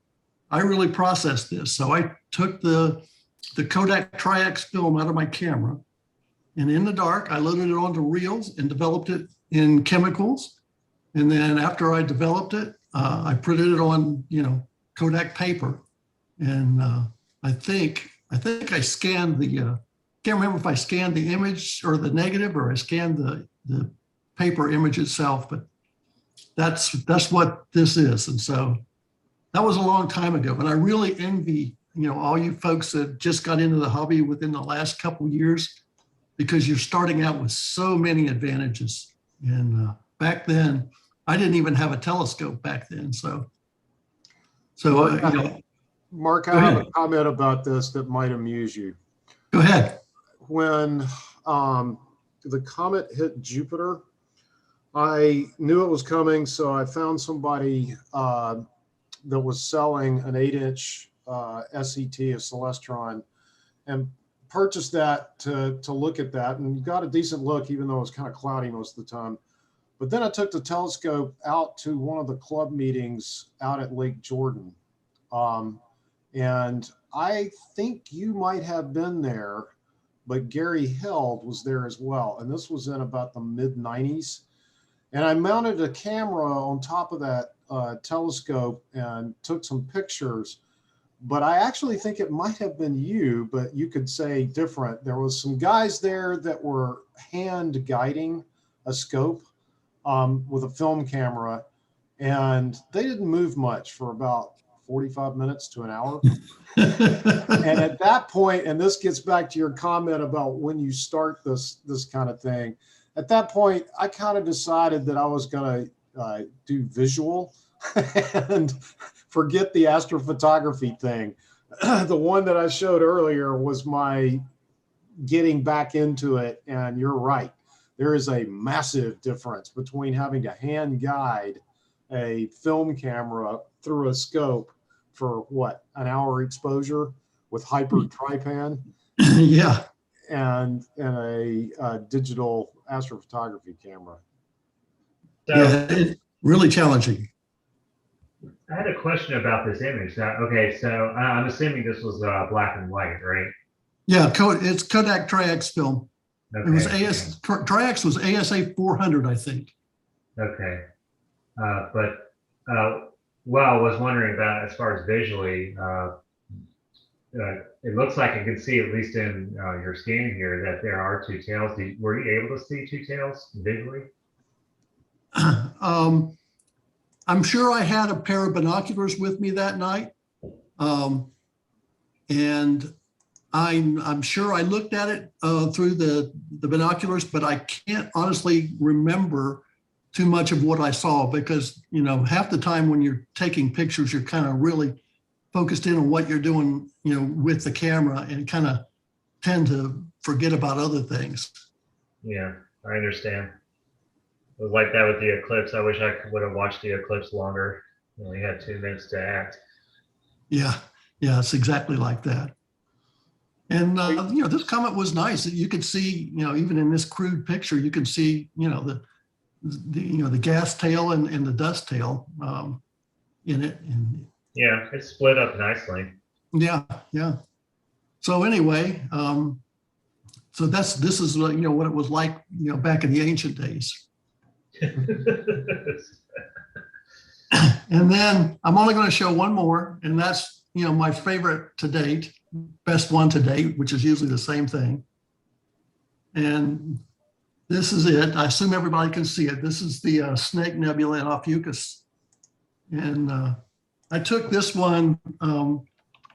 [SPEAKER 2] I really processed this. So I took the Kodak Tri-X film out of my camera, and in the dark, I loaded it onto reels and developed it in chemicals. And then after I developed it, I printed it on, Kodak paper. And I think I scanned the, can't remember if I scanned the image or the negative, or I scanned the paper image itself, but that's what this is. And so that was a long time ago, but I really envy, all you folks that just got into the hobby within the last couple of years, because you're starting out with so many advantages. And back then, I didn't even have a telescope back then. So
[SPEAKER 4] Mark,
[SPEAKER 2] Go
[SPEAKER 4] I have
[SPEAKER 2] ahead.
[SPEAKER 4] a comment about this that might amuse you.
[SPEAKER 2] Go ahead.
[SPEAKER 4] When the comet hit Jupiter, I knew it was coming, so I found somebody that was selling an 8-inch SET, a Celestron, and purchased that to look at that, and got a decent look, even though it was kind of cloudy most of the time. But then I took the telescope out to one of the club meetings out at Lake Jordan. And I think you might have been there, but Gary Held was there as well. And this was in about the mid-90s. And I mounted a camera on top of that telescope and took some pictures. But I actually think it might have been you, but you could say different. There was some guys there that were hand guiding a scope with a film camera, and they didn't move much for about 45 minutes to an hour. And at that point, and this gets back to your comment about when you start this kind of thing, at that point, I kind of decided that I was going to do visual and forget the astrophotography thing. The one that I showed earlier was my getting back into it. And you're right. There is a massive difference between having to hand guide a film camera through a scope for an hour exposure with hyper trypan.
[SPEAKER 2] Yeah.
[SPEAKER 4] And a digital astrophotography camera.
[SPEAKER 1] So
[SPEAKER 2] Yeah, it's really challenging.
[SPEAKER 1] I had a question about this image. Okay, so I'm assuming this was black and white, right?
[SPEAKER 2] Yeah, it's Kodak Tri-X film.
[SPEAKER 1] Okay.
[SPEAKER 2] It was Tri-X was ASA 400, I think.
[SPEAKER 1] Okay. But well, I was wondering about as far as visually, it looks like I can see, at least in your scan here, that there are two tails. Were you able to see two tails visually?
[SPEAKER 2] I'm sure I had a pair of binoculars with me that night. And I'm sure I looked at it through the binoculars, but I can't honestly remember too much of what I saw, because, half the time when you're taking pictures, you're kind of really focused in on what you're doing, with the camera, and kind of tend to forget about other things.
[SPEAKER 1] Yeah, I understand. It was like that with the eclipse. I wish I would have watched the eclipse longer. We only had 2 minutes to act.
[SPEAKER 2] Yeah, it's exactly like that. And this comet was nice. You could see, even in this crude picture, you can see, the gas tail and the dust tail in it. And
[SPEAKER 1] Yeah, it's split up nicely.
[SPEAKER 2] yeah. So anyway, so this is what it was like, back in the ancient days. And then I'm only going to show one more, and that's, my favorite to date, best one to date, which is usually the same thing. And this is it. I assume everybody can see it. This is the Snake Nebula in Ophiuchus. And I took this one a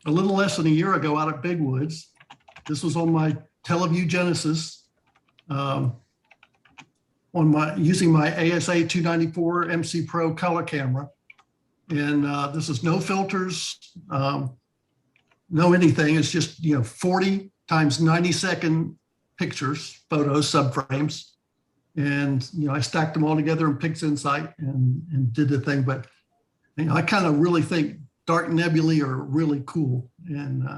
[SPEAKER 2] little less than a year ago out at Big Woods. This was on my Teleview Genesis, using my ASA 294 MC Pro color camera. And this is no filters, no anything. It's just 40 times 90-second pictures, photos, subframes, and I stacked them all together in PixInsight and did the thing. But I kind of really think dark nebulae are really cool, and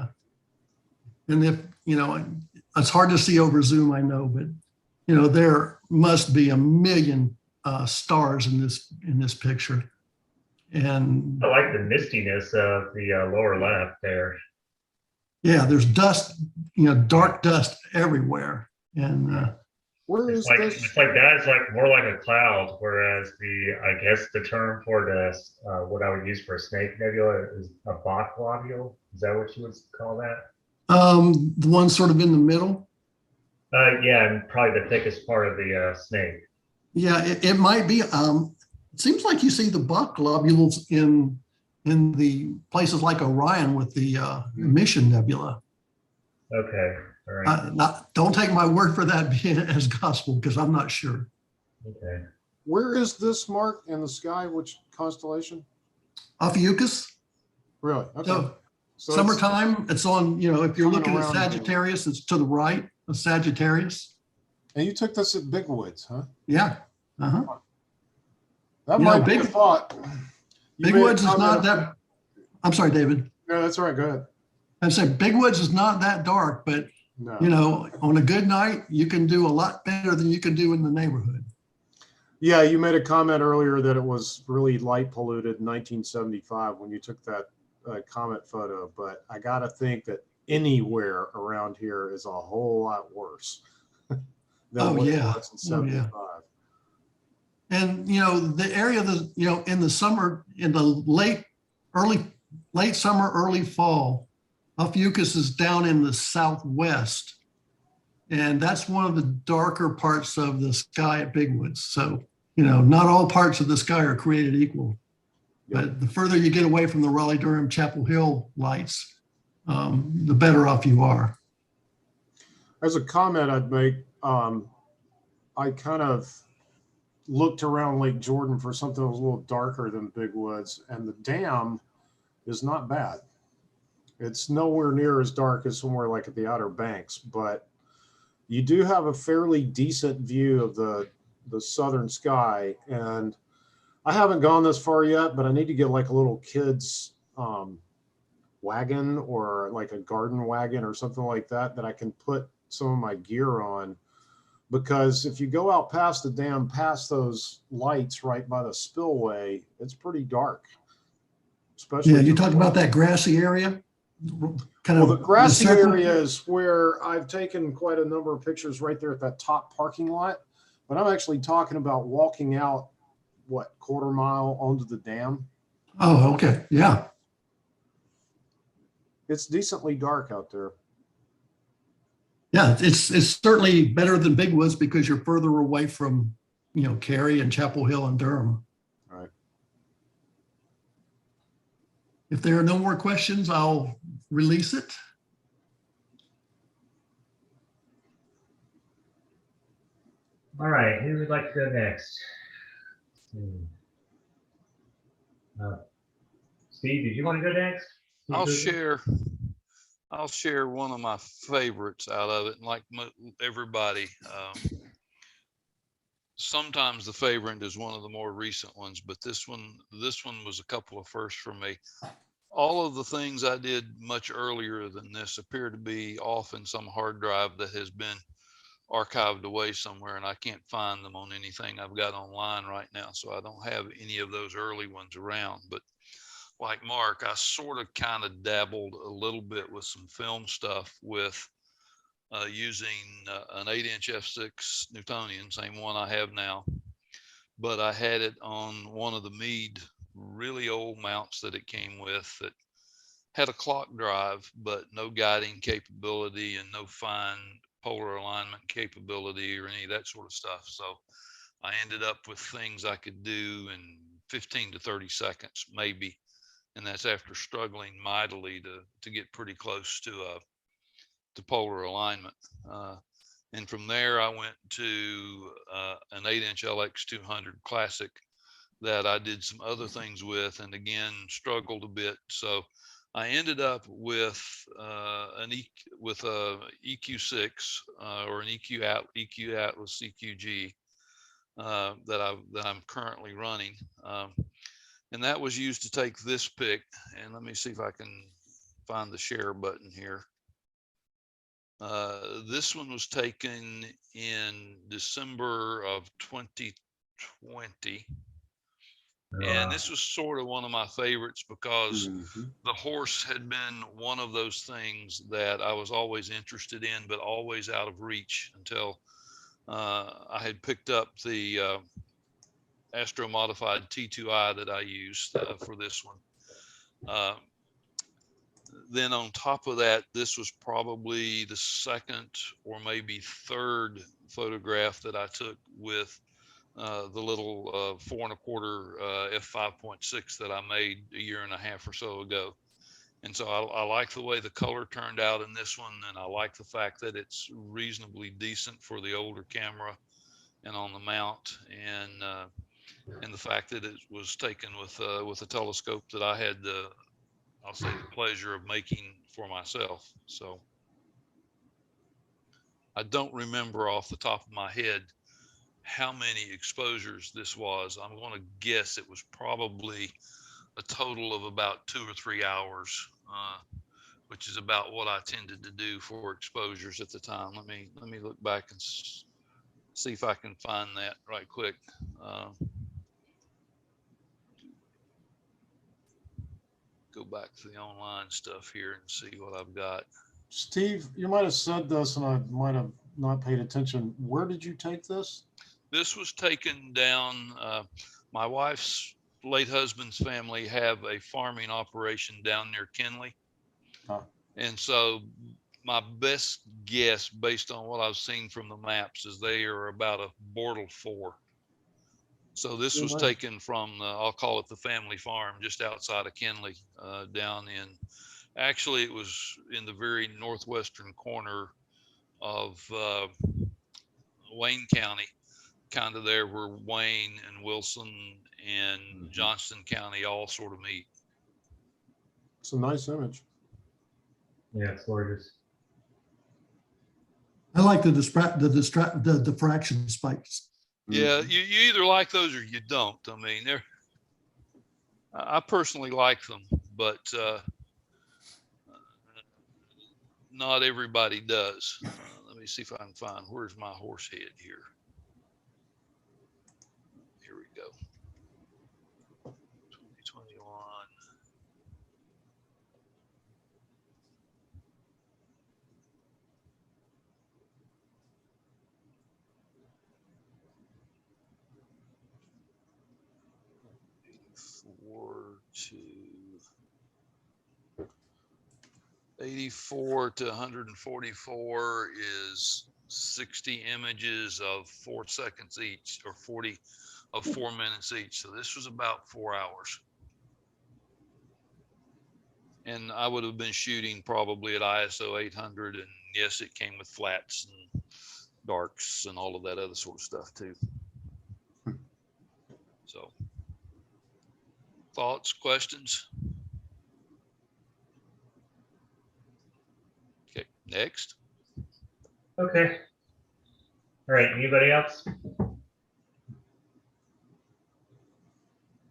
[SPEAKER 2] if it's hard to see over Zoom, I know, but You know, there must be a million stars in this picture. And
[SPEAKER 1] I like the mistiness of the lower left there.
[SPEAKER 2] yeah, there's dust, you know, dark dust everywhere. And
[SPEAKER 4] Where
[SPEAKER 1] It's
[SPEAKER 4] is
[SPEAKER 1] like
[SPEAKER 4] this?
[SPEAKER 1] it's like that is like more like a cloud, whereas I guess the term for what I would use for a snake nebula is a Bach globule. Is that what you would call that?
[SPEAKER 2] the one sort of in the middle.
[SPEAKER 1] Yeah, and probably the thickest part of the snake.
[SPEAKER 2] Yeah, it might be. It seems like you see the Bach globules in the places like Orion with the Mission Nebula.
[SPEAKER 1] Okay, all right.
[SPEAKER 2] Don't take my word for that being as gospel, because I'm not sure.
[SPEAKER 1] Okay.
[SPEAKER 4] Where is this mark in the sky? Which constellation?
[SPEAKER 2] Ophiuchus.
[SPEAKER 4] Really? Okay.
[SPEAKER 2] So
[SPEAKER 4] So
[SPEAKER 2] summertime, it's on, you know, if you're
[SPEAKER 4] coming
[SPEAKER 2] looking at
[SPEAKER 4] around again.
[SPEAKER 2] Sagittarius, it's to the right of Sagittarius.
[SPEAKER 4] And you took this at Big Woods, huh?
[SPEAKER 2] Yeah. Uh-huh.
[SPEAKER 4] That
[SPEAKER 2] You know,
[SPEAKER 4] might be a thought. You
[SPEAKER 2] Big
[SPEAKER 4] made a
[SPEAKER 2] Woods is
[SPEAKER 4] comment
[SPEAKER 2] not
[SPEAKER 4] about-
[SPEAKER 2] that, I'm sorry, David.
[SPEAKER 4] No, that's all right. Go ahead.
[SPEAKER 2] I said Big Woods is not that dark, but
[SPEAKER 4] No.
[SPEAKER 2] you know, on a good night, you can do a lot better than you can do in the neighborhood.
[SPEAKER 4] Yeah, you made a comment earlier that it was really light polluted in 1975 when you took that comet photo, but I got to think that anywhere around here is a whole lot worse than what it was in 75.
[SPEAKER 2] And you know, the area that, you know, in the summer, in the late summer, early fall, Ophiuchus is down in the southwest. And that's one of the darker parts of the sky at Big Woods. So, you know, not all parts of the sky are created equal.
[SPEAKER 4] Yep.
[SPEAKER 2] But the further you get away from the Raleigh-Durham Chapel Hill lights, the better off you are.
[SPEAKER 4] As a comment I'd make, I kind of looked around Lake Jordan for something that was a little darker than Big Woods, and the dam is not bad. It's nowhere near as dark as somewhere like at the Outer Banks, but you do have a fairly decent view of the southern sky. And I haven't gone this far yet, but I need to get like a little kid's wagon or like a garden wagon or something like that I can put some of my gear on. Because if you go out past the dam, past those lights right by the spillway, it's pretty dark. Especially
[SPEAKER 2] Yeah, you talked about that grassy area? Kind
[SPEAKER 4] well,
[SPEAKER 2] of
[SPEAKER 4] the grassy
[SPEAKER 2] circle?
[SPEAKER 4] area is where I've taken quite a number of pictures right there at that top parking lot. But I'm actually talking about walking out, what, quarter mile onto the dam.
[SPEAKER 2] Oh, okay. Yeah.
[SPEAKER 4] It's decently dark out there.
[SPEAKER 2] Yeah, it's certainly better than Big Woods because you're further away from, you know, Cary and Chapel Hill and Durham.
[SPEAKER 4] All right.
[SPEAKER 2] If there are no more questions, I'll release it.
[SPEAKER 1] All right, who would like to go next? Steve, did you want to go next?
[SPEAKER 5] I'll share one of my favorites out of it. And like everybody, sometimes the favorite is one of the more recent ones, but this one was a couple of firsts for me. All of the things I did much earlier than this appear to be off in some hard drive that has been archived away somewhere, and I can't find them on anything I've got online right now. So I don't have any of those early ones around. But like Mark, I sort of kind of dabbled a little bit with some film stuff with using an 8-inch f6 Newtonian, same one I have now. But I had it on one of the Meade really old mounts that it came with that had a clock drive, but no guiding capability and no fine polar alignment capability or any of that sort of stuff. So I ended up with things I could do in 15 to 30 seconds, maybe. And that's after struggling mightily to get pretty close to polar alignment. And from there, I went to an 8-inch LX200 Classic that I did some other things with, and again struggled a bit. So I ended up with a EQ6 or an EQ Atlas EQG that I'm currently running, and that was used to take this pic. And let me see if I can find the share button here. This one was taken in December of 2020. And this was sort of one of my favorites because the horse had been one of those things that I was always interested in, but always out of reach until I had picked up the Astro modified T2i that I used for this one. Then on top of that, this was probably the second or maybe third photograph that I took with the little 4¼ f5.6 that I made a year and a half or so ago. And so I like the way the color turned out in this one, and I like the fact that it's reasonably decent for the older camera and on the mount, and the fact that it was taken with a telescope that I had the, I'll say, the pleasure of making for myself. So I don't remember off the top of my head how many exposures this was. I'm going to guess it was probably a total of about 2 or 3 hours, which is about what I tended to do for exposures at the time. Let me look back and see if I can find that right quick. Go back to the online stuff here and see what I've got.
[SPEAKER 4] Steve, you might have said this and I might have not paid attention. Where did you take this?
[SPEAKER 5] This was taken down. My wife's late husband's family have a farming operation down near Kenley. And so my best guess, based on what I've seen from the maps, is they are about a Bortle 4. So this was taken from, I'll call it the family farm, just outside of Kenley, down in, actually it was in the very northwestern corner of Wayne County, kind of there where Wayne and Wilson and Johnston County all sort of meet.
[SPEAKER 4] It's a nice image.
[SPEAKER 1] Yeah, it's gorgeous.
[SPEAKER 2] I like the diffraction spikes.
[SPEAKER 5] Yeah, you either like those or you don't. I mean, I personally like them, but not everybody does. Let me see if I can find, where's my horse head here? Here we go. 2021. To 84 to 144 is 60 images of 4 seconds each, or 40 of 4 minutes each. So this was about 4 hours. And I would have been shooting probably at ISO 800. And yes, it came with flats and darks and all of that other sort of stuff too. So thoughts, questions? Okay, next.
[SPEAKER 1] Okay. All right, anybody else?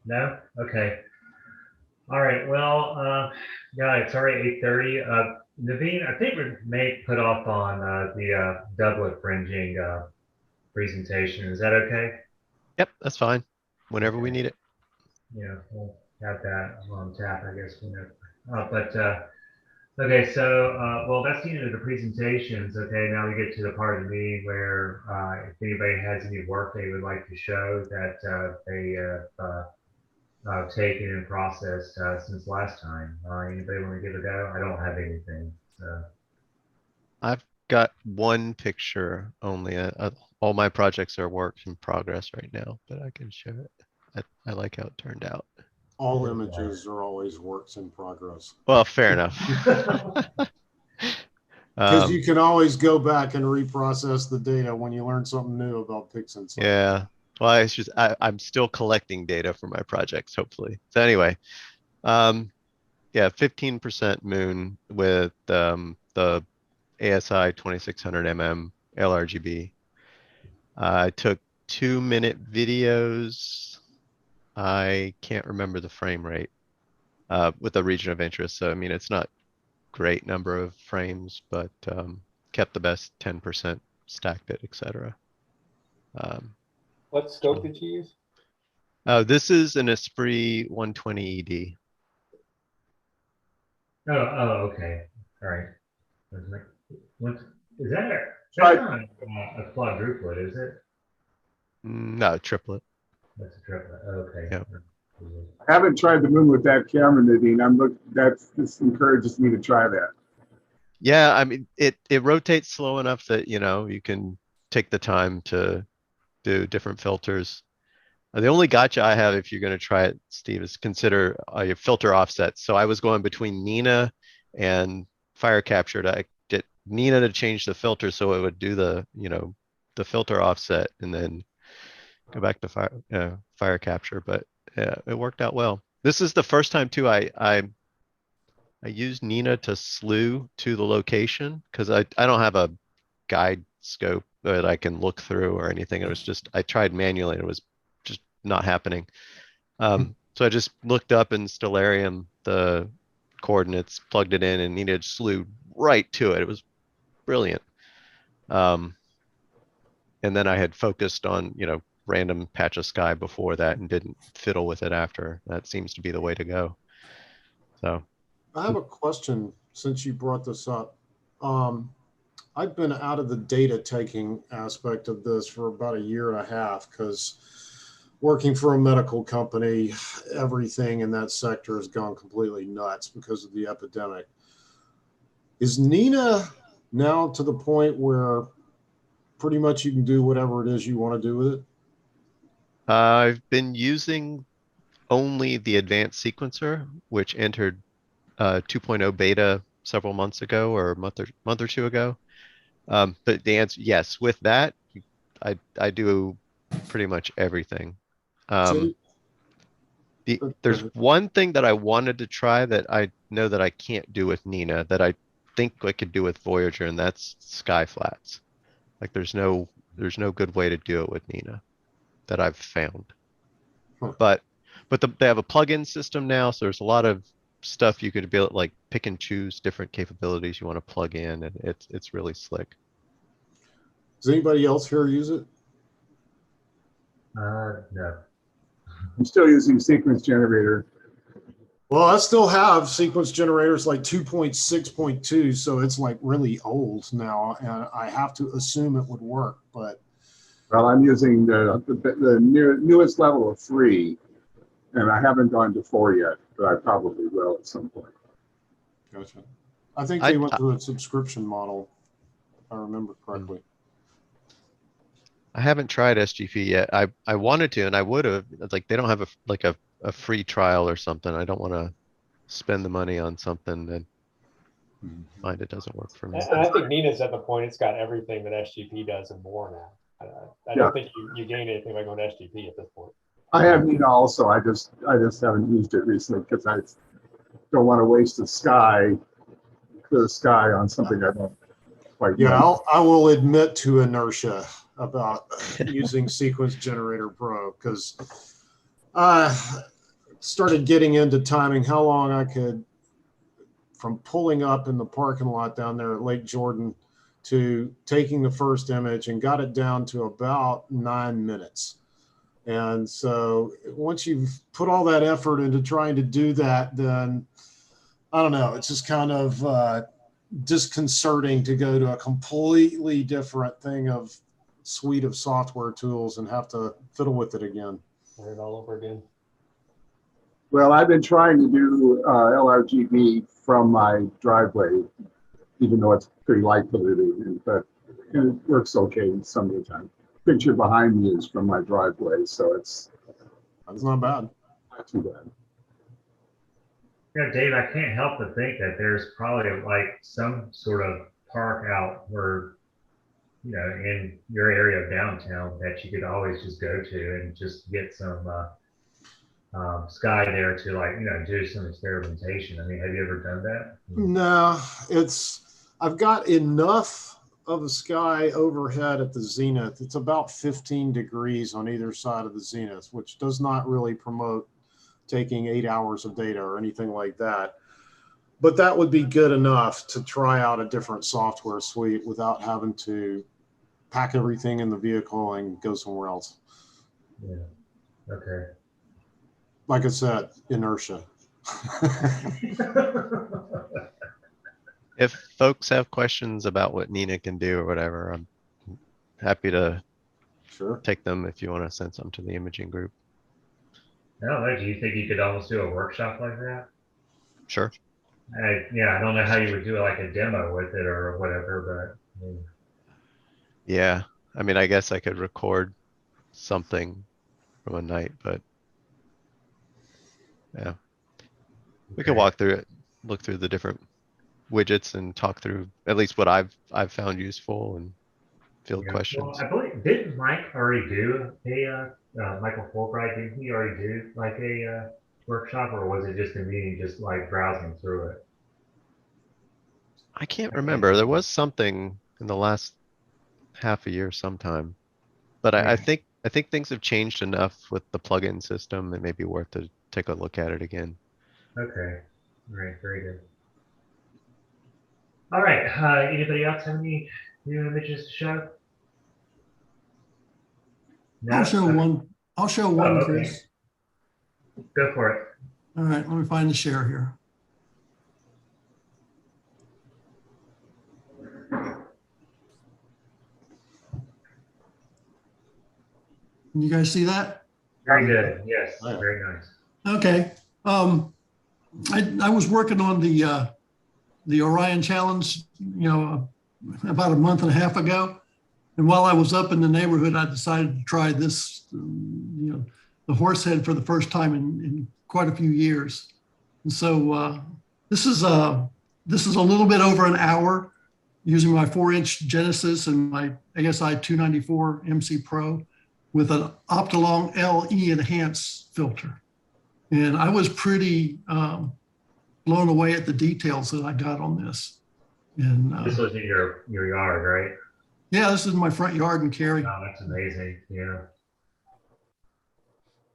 [SPEAKER 1] No? Okay. All right, well, yeah, it's already 8:30. Naveen, I think we may put off on the doublet fringing presentation. Is that okay?
[SPEAKER 6] Yep, that's fine. Whenever we need it.
[SPEAKER 1] Yeah, we'll have that on tap, I guess. Okay, so, well, that's the end of the presentations. Okay, now we get to the part of the meeting where if anybody has any work they would like to show that they have taken and processed since last time. Anybody want to give it a go? I don't have anything. So.
[SPEAKER 6] I've got one picture only. All my projects are works in progress right now, but I can show it. I like how it turned out.
[SPEAKER 4] All images are always works in progress.
[SPEAKER 6] Well, fair enough.
[SPEAKER 4] Because you can always go back and reprocess the data when you learn something new about Pixel.
[SPEAKER 6] Yeah. Well, it's just I'm still collecting data for my projects, hopefully. So anyway, yeah, 15% moon with the ASI 2600 LRGB. I took 2-minute videos. I can't remember the frame rate with the region of interest. So, I mean, it's not great number of frames, but kept the best 10%, stacked it, etc.
[SPEAKER 7] What scope did you use?
[SPEAKER 6] This is an Esprit 120 ED.
[SPEAKER 1] Oh, okay. All right. What is that?
[SPEAKER 3] Right.
[SPEAKER 1] That's not a quadruplet, is it?
[SPEAKER 6] No, triplet.
[SPEAKER 1] That's a triplet. Okay.
[SPEAKER 6] Yeah.
[SPEAKER 3] I haven't tried the moon with that camera, Nadine. This encourages me to try that.
[SPEAKER 6] Yeah, I mean, it rotates slow enough that, you know, you can take the time to do different filters. The only gotcha I have, if you're going to try it, Steve, is consider your filter offsets. So I was going between Nina and Fire Capture to get Nina to change the filter so it would do the, you know, the filter offset, and then go back to Fire Capture. But yeah, it worked out well. This is the first time too I used Nina to slew to the location, because I don't have a guide scope that I can look through or anything. It was just, I tried manually and it was just not happening. So I just looked up in Stellarium the coordinates, plugged it in, and Nina slew right to it. It was brilliant. And then I had focused on, you know, random patch of sky before that and didn't fiddle with it after. That seems to be the way to go. So
[SPEAKER 4] I have a question since you brought this up. I've been out of the data taking aspect of this for about 1.5 years because working for a medical company, everything in that sector has gone completely nuts because of the epidemic. Is Nina now to the point where pretty much you can do whatever it is you want to do with it?
[SPEAKER 6] I've been using only the advanced sequencer, which entered 2.0 beta several months ago, or a month or two ago. But the answer, yes, with that, I do pretty much everything.
[SPEAKER 4] See?
[SPEAKER 6] There's one thing that I wanted to try that I know that I can't do with Nina that I think I could do with Voyager, and that's sky flats. Like there's no good way to do it with Nina that I've found.
[SPEAKER 4] Huh.
[SPEAKER 6] But they have a plug-in system now, so there's a lot of stuff you could be able to, like, pick and choose different capabilities you want to plug in, and it's really slick.
[SPEAKER 4] Does anybody else here use it?
[SPEAKER 1] No.
[SPEAKER 3] I'm still using sequence generator.
[SPEAKER 4] Well, I still have sequence generators like 2.6.2, so it's like really old now, and I have to assume it would work. But
[SPEAKER 3] Well, I'm using the newest level of 3, and I haven't gone to 4 yet, but I probably will at some point.
[SPEAKER 4] gotcha. I think they went to a subscription model, if I remember correctly.
[SPEAKER 6] I haven't tried SGP yet. I wanted to, and I would have. Like, they don't have a free trial or something. I don't want to spend the money on something that find it doesn't work for me.
[SPEAKER 7] And I think Nina's at the point it's got everything that SGP does and more now. I don't think you gain anything by going to SGP at this point.
[SPEAKER 3] I have Nina also. I just haven't used it recently because I don't want to waste clear sky on something I don't quite
[SPEAKER 4] Yeah,
[SPEAKER 3] know.
[SPEAKER 4] I will admit to inertia about using Sequence Generator Pro, because I started getting into timing how long I could, from pulling up in the parking lot down there at Lake Jordan to taking the first image, and got it down to about 9 minutes. And so once you've put all that effort into trying to do that, then I don't know, it's just kind of disconcerting to go to a completely different suite of software tools and have to fiddle with it again.
[SPEAKER 7] Learn it all over again.
[SPEAKER 3] Well, I've been trying to do LRGB from my driveway, even though it's pretty light polluted, but it works okay some of the time. Picture behind me is from my driveway, so it's
[SPEAKER 4] not bad.
[SPEAKER 3] Not too bad.
[SPEAKER 1] Yeah, Dave, I can't help but think that there's probably like some sort of park out where, you know, in your area of downtown that you could always just go to and just get some sky there to, like, you know, do some experimentation. I mean, have you ever done that?
[SPEAKER 4] No, I've got enough of the sky overhead at the zenith. It's about 15 degrees on either side of the zenith, which does not really promote taking 8 hours of data or anything like that. But that would be good enough to try out a different software suite without having to pack everything in the vehicle and go somewhere else.
[SPEAKER 1] Yeah. Okay.
[SPEAKER 4] Like I said, inertia.
[SPEAKER 6] If folks have questions about what Nina can do or whatever, I'm happy to
[SPEAKER 4] Sure.
[SPEAKER 6] take them if you want to send some to the imaging group.
[SPEAKER 1] I don't know. Do you think you could almost do a workshop like that?
[SPEAKER 6] Sure.
[SPEAKER 1] Yeah, I don't know how you would do like a demo with it or whatever, but I mean,
[SPEAKER 6] Yeah. I mean, I guess I could record something from a night, but yeah, we could
[SPEAKER 1] okay.
[SPEAKER 6] walk through it, look through the different widgets and talk through at least what I've found useful and field
[SPEAKER 1] Yeah. Well,
[SPEAKER 6] questions.
[SPEAKER 1] I believe didn't Mike already do Michael Fulbright? Didn't he already do like a workshop, or was it just a meeting, just like browsing through it?
[SPEAKER 6] I can't remember. There was something in the last half a year sometime, but
[SPEAKER 1] Yeah.
[SPEAKER 6] I think things have changed enough with the plugin system. It may be worth to take a look at it again.
[SPEAKER 1] Okay. All right. Very good. All right. Anybody else have any new images to show? No?
[SPEAKER 2] I'll show
[SPEAKER 1] Okay.
[SPEAKER 2] one. I'll show
[SPEAKER 1] Oh,
[SPEAKER 2] one,
[SPEAKER 1] okay.
[SPEAKER 2] Chris.
[SPEAKER 1] Go for it.
[SPEAKER 2] All right, let me find the share here. Can you guys see that?
[SPEAKER 1] Very good. Yes.
[SPEAKER 4] Oh, yeah.
[SPEAKER 1] Very nice.
[SPEAKER 2] Okay. I was working on the Orion Challenge, about a month and a half ago. And while I was up in the neighborhood, I decided to try this, the horse head for the first time in quite a few years. And so this is a little bit over an hour using my 4-inch Genesis and my ASI 294 MC Pro with an Optilong LE Enhance filter. And I was pretty blown away at the details that I got on this. And
[SPEAKER 1] This was in your yard, right?
[SPEAKER 2] yeah, this is my front yard in Cary.
[SPEAKER 1] Oh, that's amazing. Yeah.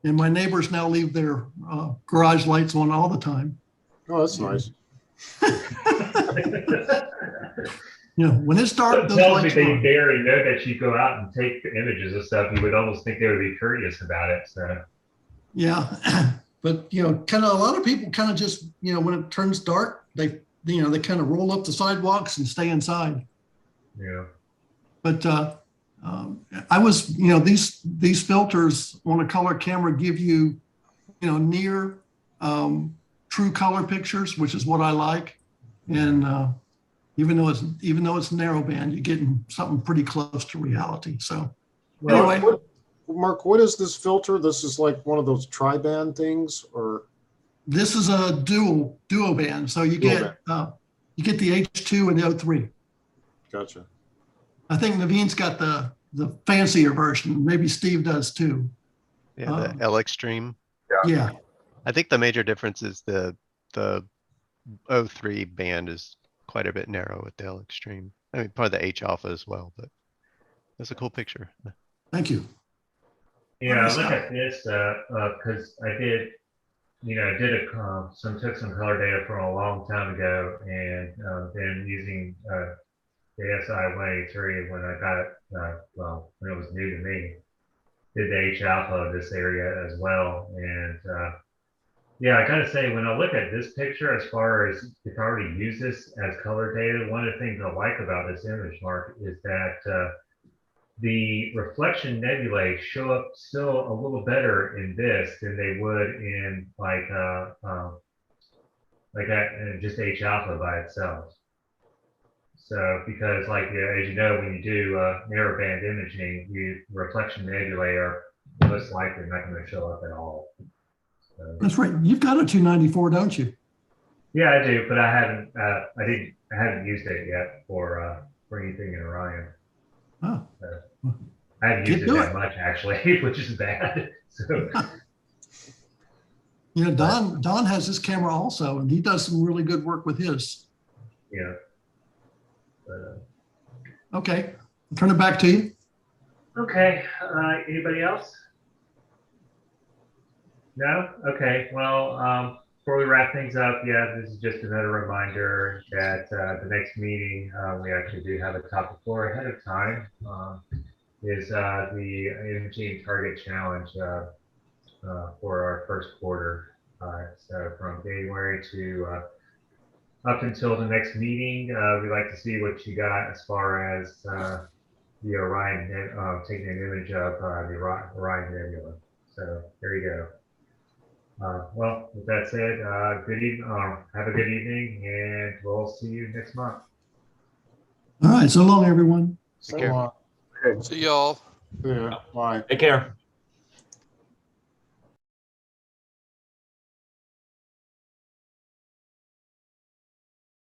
[SPEAKER 2] And my neighbors now leave their garage lights on all the time.
[SPEAKER 4] Oh, that's nice.
[SPEAKER 2] When it's dark,
[SPEAKER 1] It
[SPEAKER 2] those
[SPEAKER 1] tells me
[SPEAKER 2] lights
[SPEAKER 1] they
[SPEAKER 2] are on.
[SPEAKER 1] already know that you go out and take the images and stuff. You would almost think they would be curious about it. So
[SPEAKER 2] Yeah, but kind of a lot of people kind of just when it turns dark, they kind of roll up the sidewalks and stay inside.
[SPEAKER 1] yeah.
[SPEAKER 2] But I was these filters on a color camera give you near true color pictures, which is what I like, and even though it's narrowband, you're getting something pretty close to reality. So
[SPEAKER 1] Well,
[SPEAKER 2] anyway.
[SPEAKER 4] Mark, what is this filter? This is like one of those tri-band things, or
[SPEAKER 2] This is a duo band, so you get the H2 and the O3.
[SPEAKER 4] Gotcha.
[SPEAKER 2] I think Naveen's got the fancier version. Maybe Steve does too.
[SPEAKER 6] Yeah, the L Extreme.
[SPEAKER 2] Yeah.
[SPEAKER 6] I think the major difference is the O3 band is quite a bit narrow with the L Extreme. I mean, probably the H alpha as well, but that's a cool picture.
[SPEAKER 2] Thank you.
[SPEAKER 1] yeah, look at this because I did, took some color data from a long time ago, and then using the SI-183 when I got it, when it was new to me, did the H alpha of this area as well, and yeah, I gotta say, when I look at this picture, as far as if I already use this as color data, one of the things I like about this image, Mark, is that the reflection nebulae show up still a little better in this than they would in like that just H alpha by itself. So because like as you know, when you do narrowband imaging, reflection nebulae are most likely not going to show up at all. So,
[SPEAKER 2] That's right. You've got a 294, don't you?
[SPEAKER 1] yeah, I do, but I haven't used it yet for anything in Orion.
[SPEAKER 2] Oh.
[SPEAKER 1] I haven't used it that much actually, which is bad. So
[SPEAKER 2] Don has his camera also, and he does some really good work with his.
[SPEAKER 1] yeah. But,
[SPEAKER 2] okay, I'll turn it back to you.
[SPEAKER 1] okay. Anybody else? No? Okay. Well, before we wrap things up, yeah, this is just another reminder that the next meeting, we actually do have a topic for ahead of time, is the Imaging Target Challenge for our first quarter. So from January to up until the next meeting, we'd like to see what you got as far as the Orion, taking an image of the Orion Nebula. So there you go. Well, with that said, good evening. Have a good evening, and we'll see you next month.
[SPEAKER 2] All right, so long, everyone.
[SPEAKER 4] So
[SPEAKER 6] care.
[SPEAKER 4] long.
[SPEAKER 3] Okay.
[SPEAKER 5] See y'all.
[SPEAKER 4] Yeah, bye.
[SPEAKER 7] Take care.